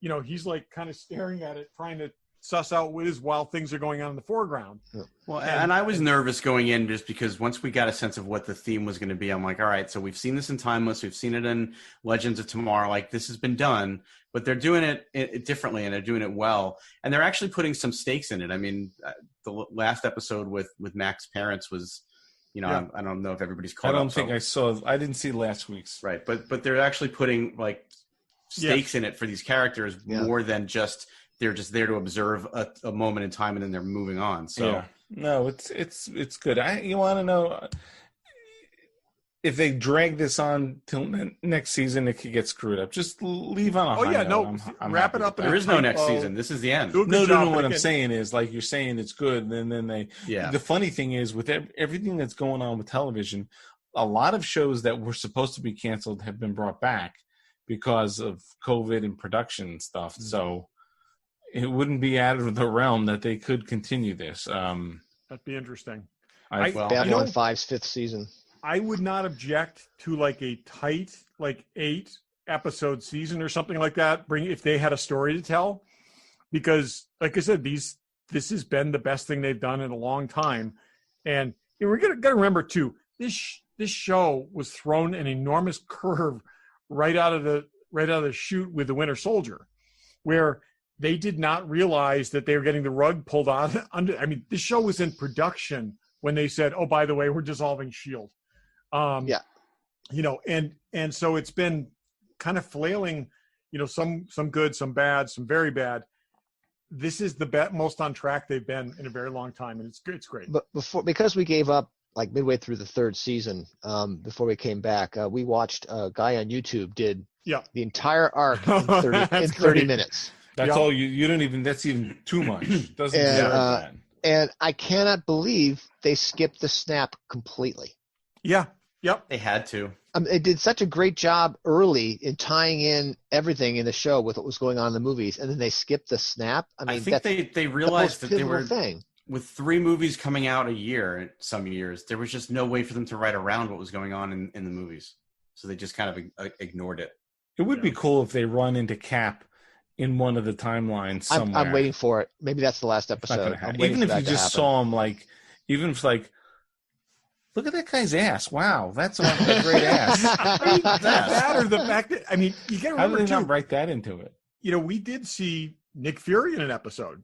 he's like kind of staring at it, trying to suss out what is while things are going on in the foreground. Well, and I was nervous going in just because once we got a sense of what the theme was going to be, I'm like, all right, so we've seen this in Timeless, we've seen it in Legends of Tomorrow, like this has been done, but they're doing it differently and they're doing it well, and they're actually putting some stakes in it. I mean, the last episode with Mac's parents was, I don't know if everybody's caught up. I didn't see last week's. Right, but they're actually putting like stakes in it for these characters more than just they're just there to observe a moment in time and then they're moving on. So no, it's good. You want to know if they drag this on till next season, it could get screwed up. Just leave on a high note. I'm wrap it up. There is no next season. This is the end. No. What I'm saying is, like you're saying, it's good. And then they. Yeah. The funny thing is, with everything that's going on with television, a lot of shows that were supposed to be canceled have been brought back because of COVID and production stuff. Mm-hmm. So it wouldn't be out of the realm that they could continue this. That'd be interesting. Babylon 5's 5th season. I would not object to like a tight, like 8-episode season or something like that. If they had a story to tell, because like I said, this has been the best thing they've done in a long time. And we're gonna remember too, this show was thrown an enormous curve right out of the chute with the Winter Soldier, where they did not realize that they were getting the rug pulled out under. I mean, this show was in production when they said, "Oh, by the way, we're dissolving S.H.I.E.L.D." And so it's been kind of flailing, some good, some bad, some very bad. This is the most on track they've been in a very long time, and it's great. But because we gave up like midway through the 3rd season, before we came back, we watched a guy on YouTube did the entire arc in 30 minutes. That's all you don't even. That's even too much. Doesn't deserve that. And I cannot believe they skipped the snap completely. Yeah. Yep. They had to. They did such a great job early in tying in everything in the show with what was going on in the movies, and then they skipped the snap. I think they realized that they were thing. With 3 movies coming out a year, some years, there was just no way for them to write around what was going on in the movies. So they just kind of ignored it. It would be cool if they run into Cap in one of the timelines somewhere. I'm waiting for it. Maybe that's the last episode. Even if you just saw him, even if look at that guy's ass. Wow, that's a great ass. That or the fact that, you got to remember, how did they not write that into it? We did see Nick Fury in an episode,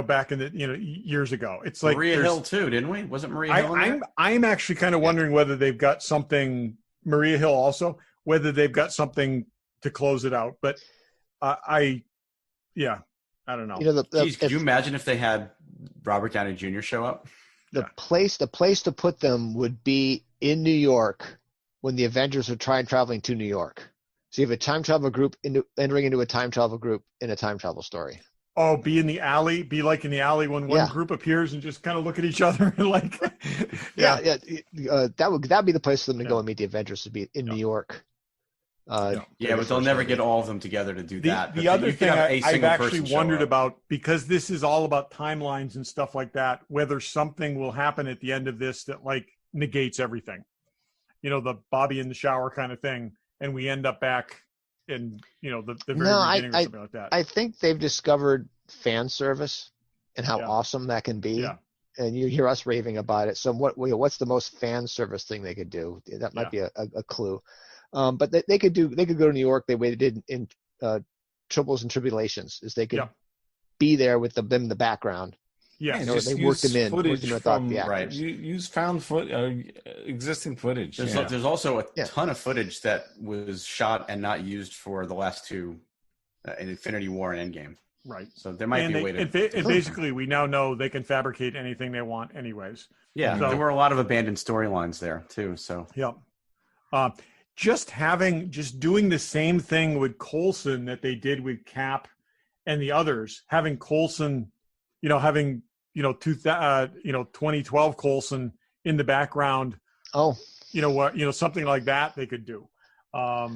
back in the, years ago. It's like Maria Hill too, didn't we? Wasn't Maria Hill in there? I'm actually kind of wondering whether they've got something, Maria Hill also, whether they've got something to close it out. But I don't know. Could you imagine if they had Robert Downey Jr. show up? The place to put them would be in New York when the Avengers are traveling to New York. So you have a time travel group entering into a time travel group in a time travel story. Oh, be in the alley, be like in the alley when one group appears and just kind of look at each other and like, that'd be the place for them to go and meet the Avengers, to be in New York. But they'll never get all of them together to do that. The other thing I've actually wondered about, because this is all about timelines and stuff like that, whether something will happen at the end of this that like negates everything, the Bobby in the shower kind of thing, and we end up back in the very beginning or something like that. I think they've discovered fan service and how awesome that can be. Yeah. And you hear us raving about it. So what's the most fan service thing they could do? That might be a clue. But they could go to New York the way they did in Troubles and Tribulations, is they could be there with them in the background. Yeah, they worked them in. Use found existing footage. There's also a ton of footage that was shot and not used for the last 2, in Infinity War and Endgame. Right. So there might be a way to. And basically, we now know they can fabricate anything they want, anyways. Yeah, there were a lot of abandoned storylines there too. So. Yep. Just doing the same thing with Coulson that they did with Cap and the others, having Coulson, having 2012 Coulson in the background. Oh, something like that they could do. Or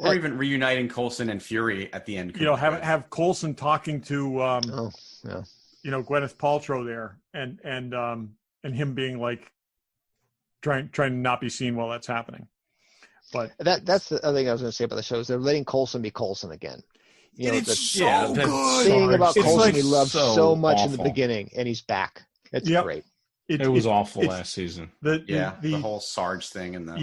even reuniting Coulson and Fury at the end. Have Coulson talking to Gwyneth Paltrow there, and him being like trying to not be seen while that's happening. But that's the other thing I was going to say about the show, is they're letting Coulson be Coulson again. It's so good. Thing about Coulson he loved so much in the beginning, and he's back. It's great. It was awful last season. The whole Sarge thing and the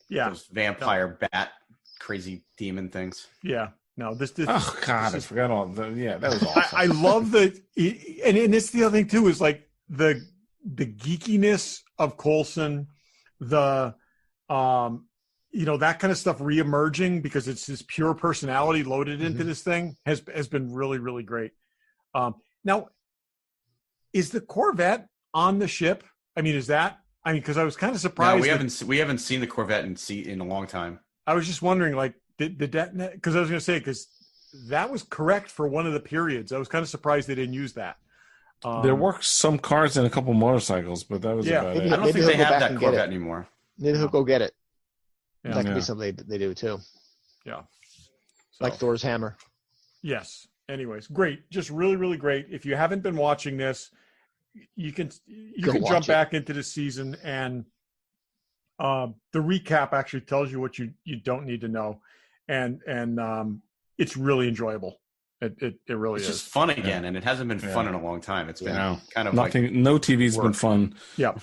those vampire bat crazy demon things. Yeah. No, this oh God, I forgot all the that was awful. I love and it's the other thing too, is like the geekiness of Coulson, that kind of stuff reemerging, because it's his pure personality loaded into this thing has been really, really great. Now, is the Corvette on the ship? Because I was kind of surprised. No, we haven't seen the Corvette in a long time. I was just wondering, like, did that, because I was going to say, because that was correct for one of the periods. I was kind of surprised they didn't use that. There were some cars and a couple motorcycles, but that was about it. I don't think they have that Corvette anymore. Maybe he'll go get it. Yeah. That could be something they do too. Yeah. Like Thor's hammer. Yes. Anyways, great. Just really, really great. If you haven't been watching this, you can jump back into the season and the recap actually tells you what you don't need to know, and it's really enjoyable. It really is. It's just fun again, and it hasn't been fun in a long time. It's been kind of nothing. No TV's been fun. Yeah.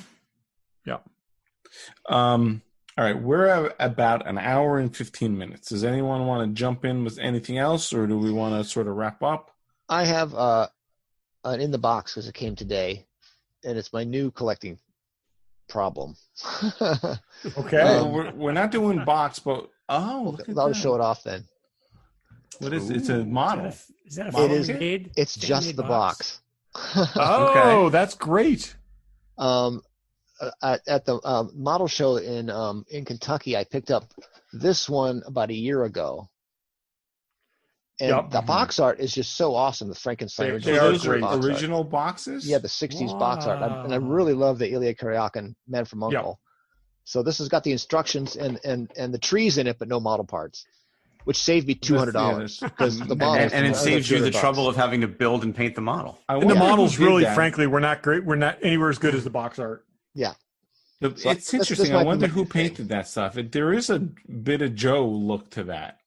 All right, we're at about an hour and 15 minutes. Does anyone want to jump in with anything else, or do we want to sort of wrap up? I have an in the box because it came today, and it's my new collecting problem. Okay. We're not doing box, but I'll show it off then. What is it? It's a model. Is that a model It is. made? It's just the box. Oh, that's great. At the model show in Kentucky, I picked up this one about a year ago, and the box art is just so awesome. The Frankenstein. Those are original boxes. Yeah, the '60s box art, and I really love the Ilya Kuryakin Man from U.N.C.L.E. So this has got the instructions and the trees in it, but no model parts, which saved me $200 because the model and it saves you the trouble of having to build and paint the model. And the models really, frankly, we're not great. We're not anywhere as good as the box art. Yeah. It's interesting. I wonder who painted that stuff. There is a bit of Joe look to that.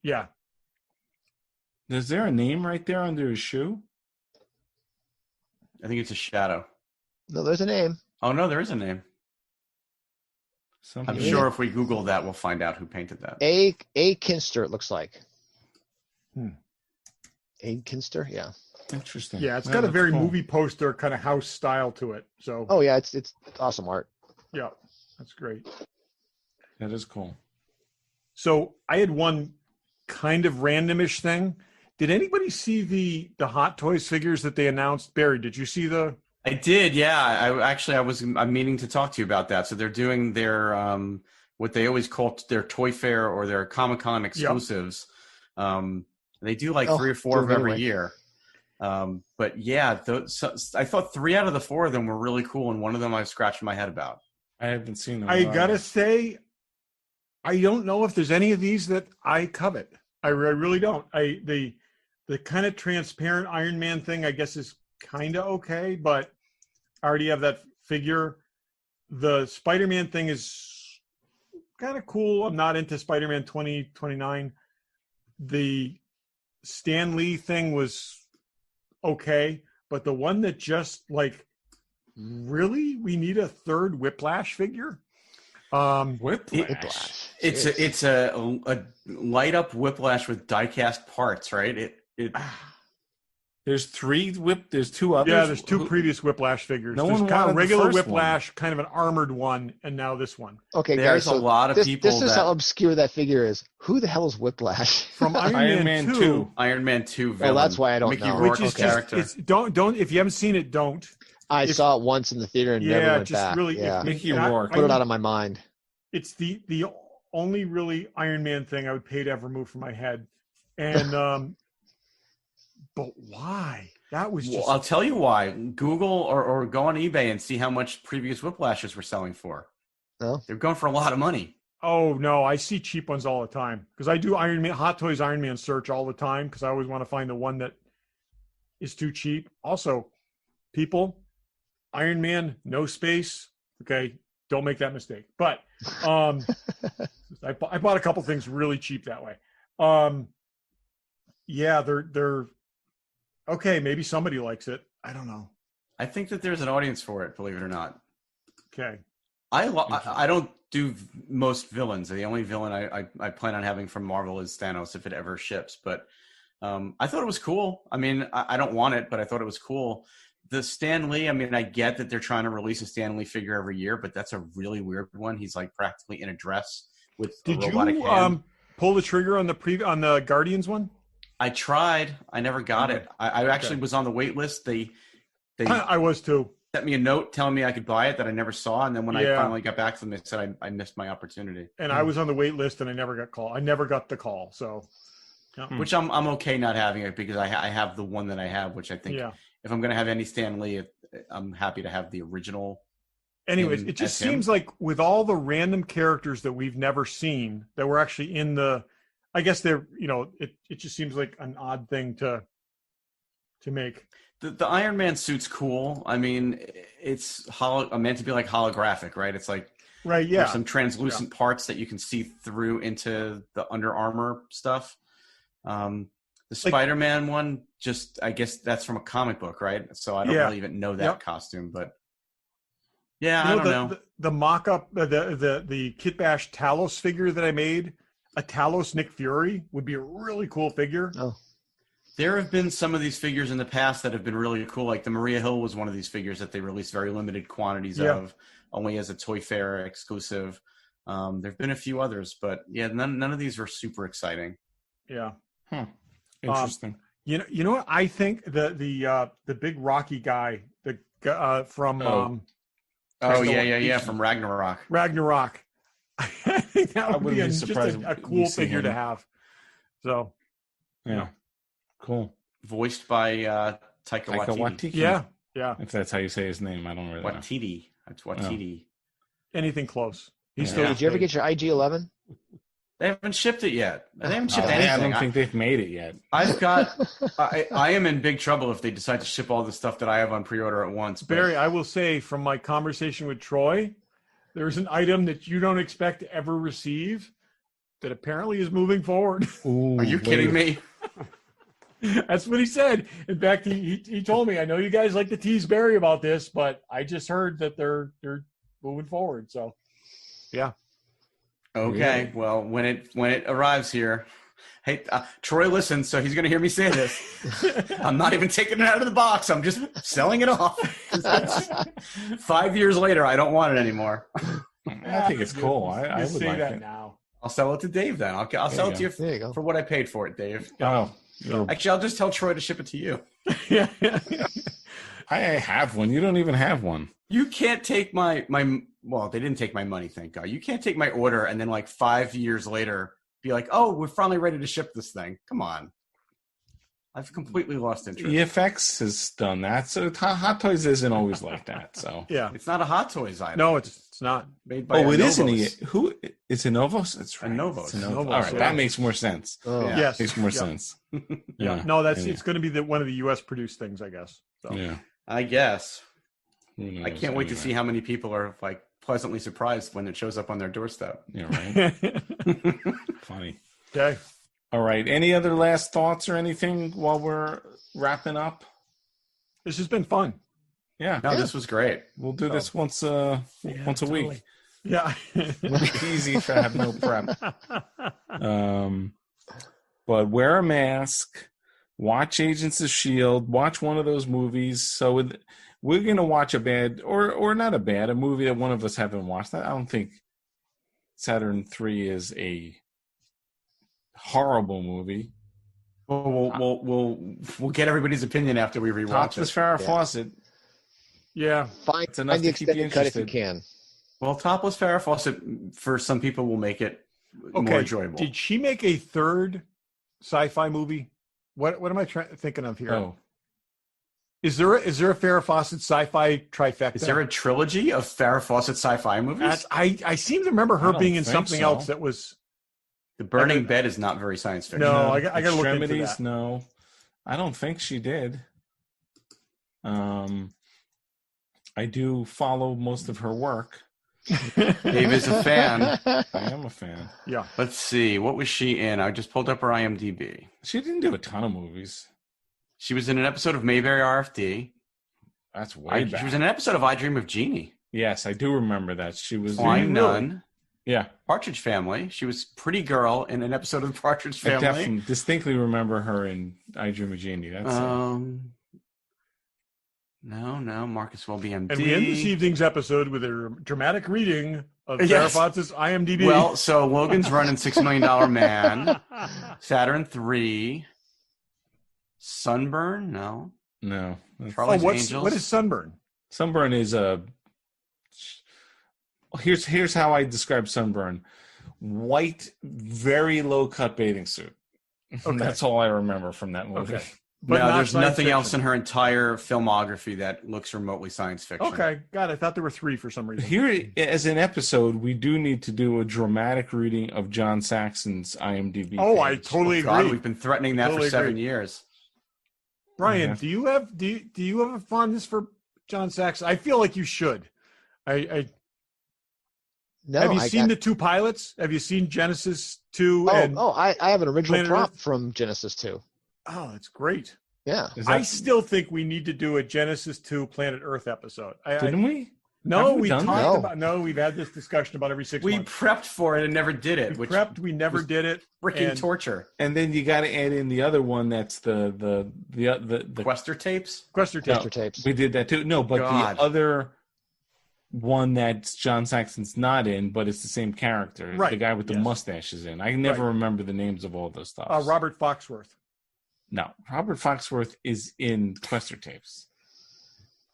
Yeah. Is there a name right there under his shoe? I think it's a shadow. No, there's a name. Oh, no, there is a name. I'm sure if we Google that, we'll find out who painted that. A. Kinster, it looks like. A. Kinster, yeah. Interesting. Yeah, it's got a very movie poster kind of house style to it. So. Oh yeah, it's awesome art. Yeah, that's great. That is cool. So I had one kind of randomish thing. Did anybody see the Hot Toys figures that they announced? Barry, did you see the? I did, yeah. I'm meaning to talk to you about that. So they're doing their what they always call their Toy Fair or their Comic-Con exclusives. Yep. They do like 3 or 4 of every year. But yeah, I thought 3 out of the 4 of them were really cool, and one of them I was scratching my head about. I haven't seen them. I gotta say, I don't know if there's any of these that I covet. I really don't. The kind of transparent Iron Man thing, I guess, is kind of okay, but I already have that figure. The Spider-Man thing is kind of cool. I'm not into Spider-Man 2029. The Stan Lee thing was okay, but the one that just like, really, we need a third Whiplash figure. Whiplash. It's a light up Whiplash with die-cast parts, right? There's 2 others. Yeah, there's 2 previous Whiplash figures. No there's one kind of wanted regular the first Whiplash, kind of an armored one, and now this one. Okay, there's guys, a lot of people. This is how obscure that figure is. Who the hell is Whiplash? From Iron Man 2. Iron Man 2 villain. Oh, that's why I don't Mickey know. Rourke's Which is character. don't if you haven't seen it, don't. I saw it once in the theater and never went just back. really, yeah. Mickey Rourke. Put it out of my mind. It's the only really Iron Man thing I would pay to have removed from my head, and but why? That was just. Well, I'll tell you why. Google or go on eBay and see how much previous Whiplashes were selling for. Oh. They're going for a lot of money. Oh no, I see cheap ones all the time because I do Hot Toys Iron Man search all the time because I always want to find the one that is too cheap. Also, people, Iron Man, no space. Okay, don't make that mistake. But I bought a couple things really cheap that way. Yeah, they're okay. Maybe somebody likes it. I don't know. I think that there's an audience for it, believe it or not. Okay. I don't do most villains. The only villain I plan on having from Marvel is Thanos if it ever ships. But I thought it was cool. I mean, I don't want it, but I thought it was cool. The Stan Lee, I mean, I get that they're trying to release a Stan Lee figure every year, but that's a really weird one. He's like practically in a dress with a robotic hand. Pull the trigger on the Guardians one? I tried. I never got it. I actually was on the wait list. They I was too. Sent me a note telling me I could buy it that I never saw, and then when I finally got back to them, they said I missed my opportunity. And I was on the wait list, and I never got called. I never got the call. So, which I'm okay not having it because I have the one that I have, which I think if I'm going to have any Stan Lee, I'm happy to have the original. Anyways, it just seems like with all the random characters that we've never seen that were actually in the, I guess they're, it just seems like an odd thing to make. The Iron Man suit's cool. I mean, it's meant to be like holographic, right? It's like right, yeah. There's some translucent parts that you can see through into the Under Armour stuff. The Spider-Man one, I guess that's from a comic book, right? So I don't really even know that costume, but I don't know. The mock-up, the Kit Bash Talos figure that I made, a Talos Nick Fury would be a really cool figure. Oh. There have been some of these figures in the past that have been really cool. Like the Maria Hill was one of these figures that they released very limited quantities of, only as a Toy Fair exclusive. There have been a few others, but none of these were super exciting. Yeah. Interesting. You know what I think the big Rocky guy, from from Ragnarok. Ragnarok. I think that would be just a cool figure to have. So, yeah. Cool. Voiced by Taika Waititi. Yeah. If that's how you say his name, I don't really know. Waititi. That's Waititi. Anything close. Did you ever get your IG-11? They haven't shipped it yet. They haven't shipped anything. I don't think they've made it yet. I've got. I am in big trouble if they decide to ship all the stuff that I have on pre-order at once. Barry, I will say from my conversation with Troy, there's an item that you don't expect to ever receive that apparently is moving forward. Ooh, are you kidding me? That's what he said. In fact, he told me, I know you guys like to tease Barry about this, but I just heard that they're moving forward. So, yeah. Okay. Well, when it arrives here, hey, Troy listens, so he's going to hear me say this. I'm not even taking it out of the box. I'm just selling it off. 5 years later, I don't want it anymore. I think it's cool. I would say like that it. now. I'll sell it to Dave then. I'll sell it to you for what I paid for it, Dave. Oh. Actually, I'll just tell Troy to ship it to you. I have one. You don't even have one. You can't take my well, they didn't take my money, thank God. You can't take my order and then like 5 years later be like, oh, we're finally ready to ship this thing. Come on. I've completely lost interest. EFX has done that. So Hot Toys isn't always like that. So yeah, it's not a Hot Toys item. No, it's not. Made by it isn't. Who? It's a Novos. That's right. A Novos. It's a Novos. All right, that makes more sense. Oh. Yeah. Yes, makes more sense. Yeah. No, it's going to be one of the U.S. produced things, I guess. So. Yeah, I guess. I can't wait to see how many people are like pleasantly surprised when it shows up on their doorstep. Yeah, right. Funny. Okay. All right. Any other last thoughts or anything while we're wrapping up? This has been fun. Yeah. No, this was great. We'll do this once a week. Yeah. Easy if I have no prep. But wear a mask. Watch Agents of S.H.I.E.L.D. Watch one of those movies. So we're going to watch a movie that one of us haven't watched. I don't think Saturn 3 is a horrible movie. We'll get everybody's opinion after we rewatch Topless Farrah Fawcett. Yeah. Find the extended cut if you can. Well, Topless Farrah Fawcett, for some people, will make it more enjoyable. Did she make a third sci-fi movie? What am I thinking of here? Oh. Is there a Farrah Fawcett sci-fi trifecta? Is there a trilogy of Farrah Fawcett sci-fi movies? I seem to remember her being in something else that was... The Burning Bed is not very science fiction. No, I got to look into that. No, I don't think she did. I do follow most of her work. Dave is a fan. I am a fan. Yeah. Let's see. What was she in? I just pulled up her IMDb. She didn't do a ton of movies. She was in an episode of Mayberry RFD. That's way back. She was in an episode of I Dream of Jeannie. Yes, I do remember that. She was Flying Nun. Yeah. Partridge Family. She was Pretty Girl in an episode of the Partridge Family. I definitely distinctly remember her in I Dream of Jeannie. That's No, Marcus will be MD. And we end this evening's episode with a dramatic reading of Farrah Fawcett's IMDb. Well, so Logan's running $6 Million Man. Saturn 3. Sunburn? No. Charlie's Angels. What is Sunburn? Sunburn is a... Here's how I describe Sunburn. White, very low-cut bathing suit. Okay. That's all I remember from that movie. Okay. But no, there's nothing else in her entire filmography that looks remotely science fiction. Okay, God, I thought there were 3 for some reason. Here, as an episode, we do need to do a dramatic reading of John Saxon's IMDb. Oh, page. I totally agree. God, we've been threatening that for 7 years. Brian, do you have a fondness for John Saxon? I feel like you should. No, have you seen the two pilots? Have you seen Genesis 2? I have an original Planet prop Earth? from Genesis 2. Oh, that's great. Yeah. I still think we need to do a Genesis 2 Planet Earth episode. Didn't we? No, we talked done that? about. No, we've had this discussion about every 6 We months. prepped for it and never did it. We never did it. Freaking torture. And then you got to add in the other one. That's the Quester tapes. Quester Quester tapes. We did that too. No, but God. the other one that John Saxon's not in, but it's the same character. Right. The guy with the Yes. mustache is in. I never remember the names of all those stuff. Robert Foxworth. No, Robert Foxworth is in Quester tapes.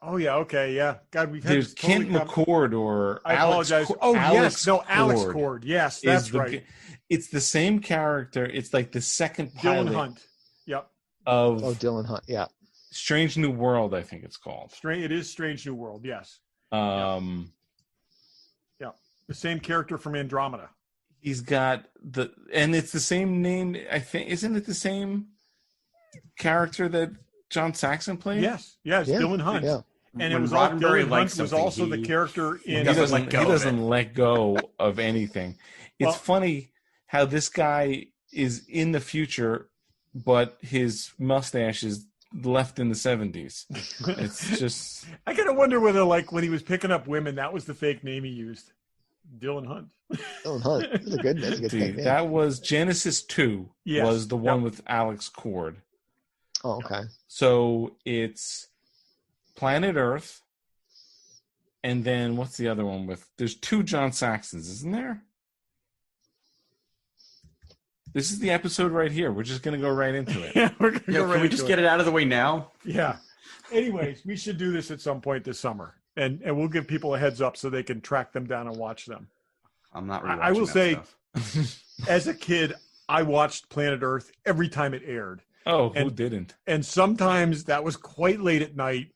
Oh yeah, okay, yeah. God, we've had There's this totally Kent McCord or I Alex. apologize. Alex Cord. Yes, that's right. It's the same character. It's like the second pilot Dylan Hunt. Yep. of Dylan Hunt. Yeah. Strange New World, I think it's called. It is Strange New World. Yes. Yeah. The same character from Andromeda. He's got and it's the same name. I think isn't it the same character that John Saxon played? Yes. Dylan Hunt. Yeah. And When it was Roddenberry Dylan likes Hunt was something, also the character in. He doesn't let go of doesn't let go of anything. It's funny how this guy is in the future, but his mustache is left in the 70s. It's just. I kind of wonder whether, like, when he was picking up women, that was the fake name he used. Dylan Hunt. Dylan Hunt. That's a good name. Yeah. That was Genesis 2. Yes. Was the one with Alex Cord. Oh, okay. So it's Planet Earth, and then what's the other one with? There's two John Saxons, isn't there? This is the episode right here. We're just going to go right into it. We're gonna go right Can we into just get it out of the way now? Yeah. Anyways, we should do this at some point this summer, and we'll give people a heads up so they can track them down and watch them. I'm not. I will say, stuff. as a kid, I watched Planet Earth every time it aired. Oh, who didn't? And sometimes that was quite late at night,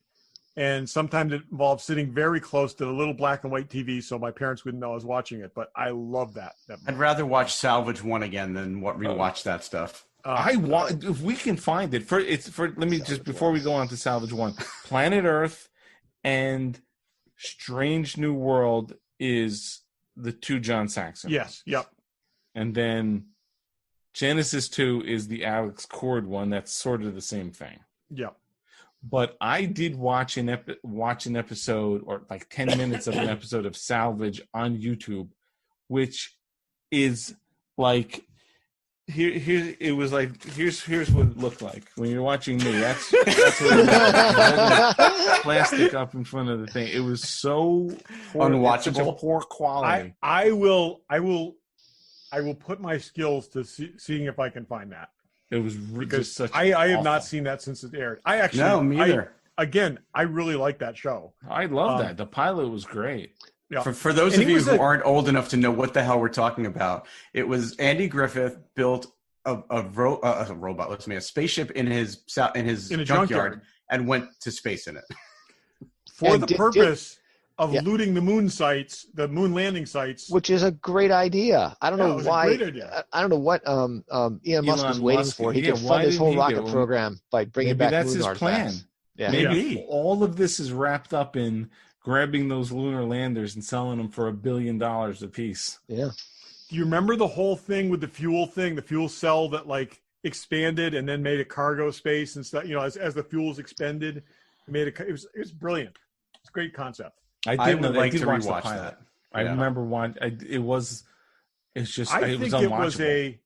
and sometimes it involved sitting very close to the little black and white TV, so my parents wouldn't know I was watching it. But I love that. I'd rather watch Salvage 1 again than rewatch that stuff. I want if we can find it. Let me just before we go on to Salvage 1, Planet Earth and Strange New World is the two John Saxon. Yes. Yep. And then Genesis 2 is the Alex Cord one. That's sort of the same thing. Yep. But I did watch an episode, or like 10 minutes of an episode of Salvage on YouTube, which is like here's what it looked like when you're watching me. That's what it was. Plastic up in front of the thing. It was so unwatchable, such a poor quality. I will put my skills to seeing if I can find that. It was because such. I have not seen that since it aired. I actually no, me either. I really like that show. I love that. The pilot was great. Yeah. For those of you who aren't old enough to know what the hell we're talking about, it was Andy Griffith built a robot. Let's say a spaceship in his junkyard and went to space in it for the purpose of looting the moon sites, the moon landing sites, which is a great idea. I don't know why. I don't know what Elon Musk was waiting for. He could fund his whole rocket program by bringing back that's moon his plan. artifacts. Yeah. Maybe all of this is wrapped up in grabbing those lunar landers and selling them for $1 billion a piece. Yeah. Do you remember the whole thing with the fuel cell that like expanded and then made a cargo space and stuff? You know, as the fuels expanded, it was brilliant. It's a great concept. I would like to rewatch that. I remember one. It was unwatchable.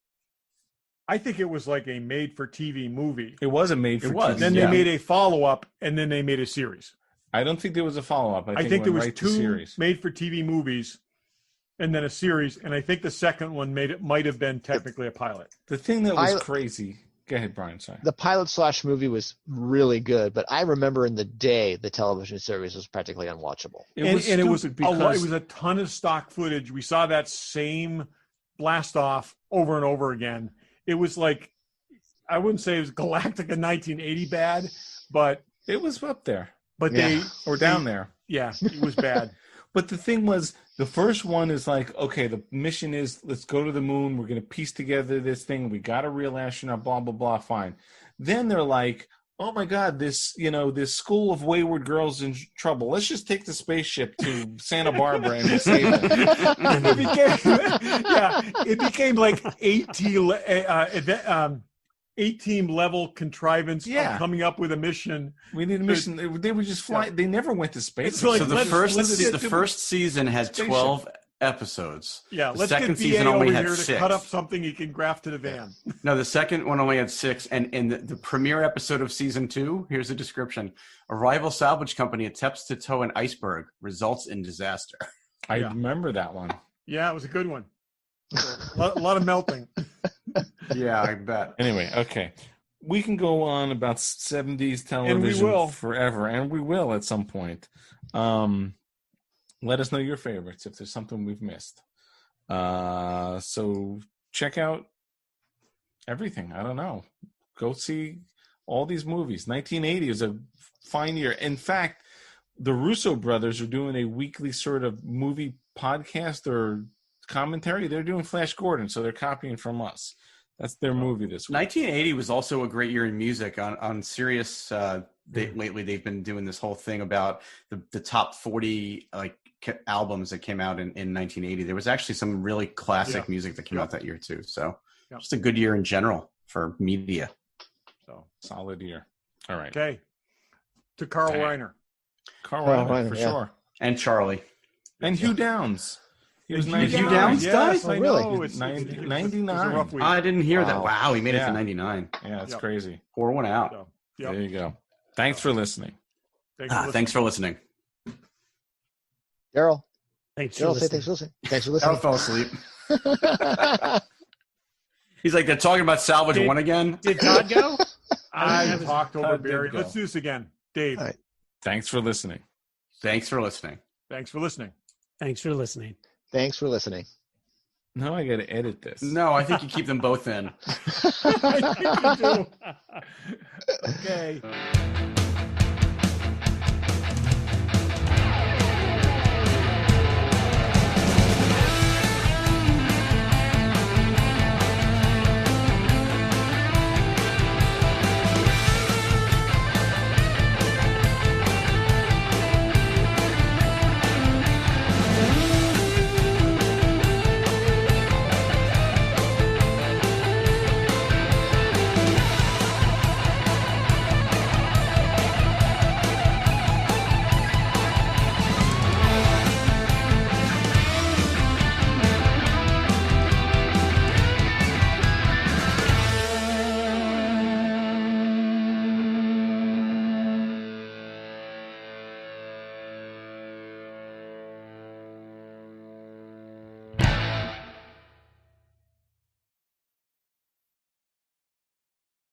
I think it was like a made-for-TV movie. It was a made-for-TV. Then they made a follow-up, and then they made a series. I don't think there was a follow-up. I think there was two made-for-TV movies, and then a series. And I think the second one might have been technically a pilot. The thing that was crazy. Go ahead, Brian. Sorry. The pilot/movie was really good, but I remember in the day the television series was practically unwatchable. It was a ton of stock footage. We saw that same blast off over and over again. It was like, I wouldn't say it was Galactica 1980 bad, but it was up there. But down there. Yeah, it was bad. But the thing was, the first one is like, okay, the mission is let's go to the moon. We're going to piece together this thing. We got a real astronaut, blah, blah, blah. Fine. Then they're like, oh my God, this school of wayward girls in trouble. Let's just take the spaceship to Santa Barbara and save them. It became like 18 level contrivance of coming up with a mission. We need a mission. They would just fly. They never went to space. So the first season had 12 episodes. Yeah, the second season only had 6. To cut up something you can graft to the van. No, the second one only had 6. And in the premiere episode of season 2, here's the description: a rival salvage company attempts to tow an iceberg, results in disaster. I remember that one. Yeah, it was a good one. A lot of melting. Yeah, I bet. Anyway, okay. We can go on about 70s television forever, and we will at some point. Let us know your favorites if there's something we've missed. So check out everything. I don't know. Go see all these movies. 1980 is a fine year. In fact, the Russo brothers are doing a weekly sort of movie podcast or commentary. They're doing Flash Gordon, so they're copying from us. That's their movie this week. 1980 was also a great year in music. On Sirius, lately they've been doing this whole thing about the top 40 albums that came out in 1980. There was actually some really classic music that came out that year too. So just a good year in general for media. So solid year. All right. Okay. To Carl Reiner. Carl Reiner for sure. And Charlie. And Hugh Downs. He was 99. Hugh Downs died? I know. It's 99. a rough week. I didn't hear that. Wow, he made it to 99. Yeah, it's crazy. Pour one out. So, there you go. Thanks for listening. Thanks for listening. Daryl. Thanks for listening. Thanks for listening. Daryl fell asleep. He's like, they're talking about Salvage 1 again? Did Todd go? I talked over Barry. Let's do this again. Dave. All right. Thanks for listening. Thanks for listening. Thanks for listening. Thanks for listening. Thanks for listening. Now I got to edit this. No, I think you keep them both in. I think you do. Okay.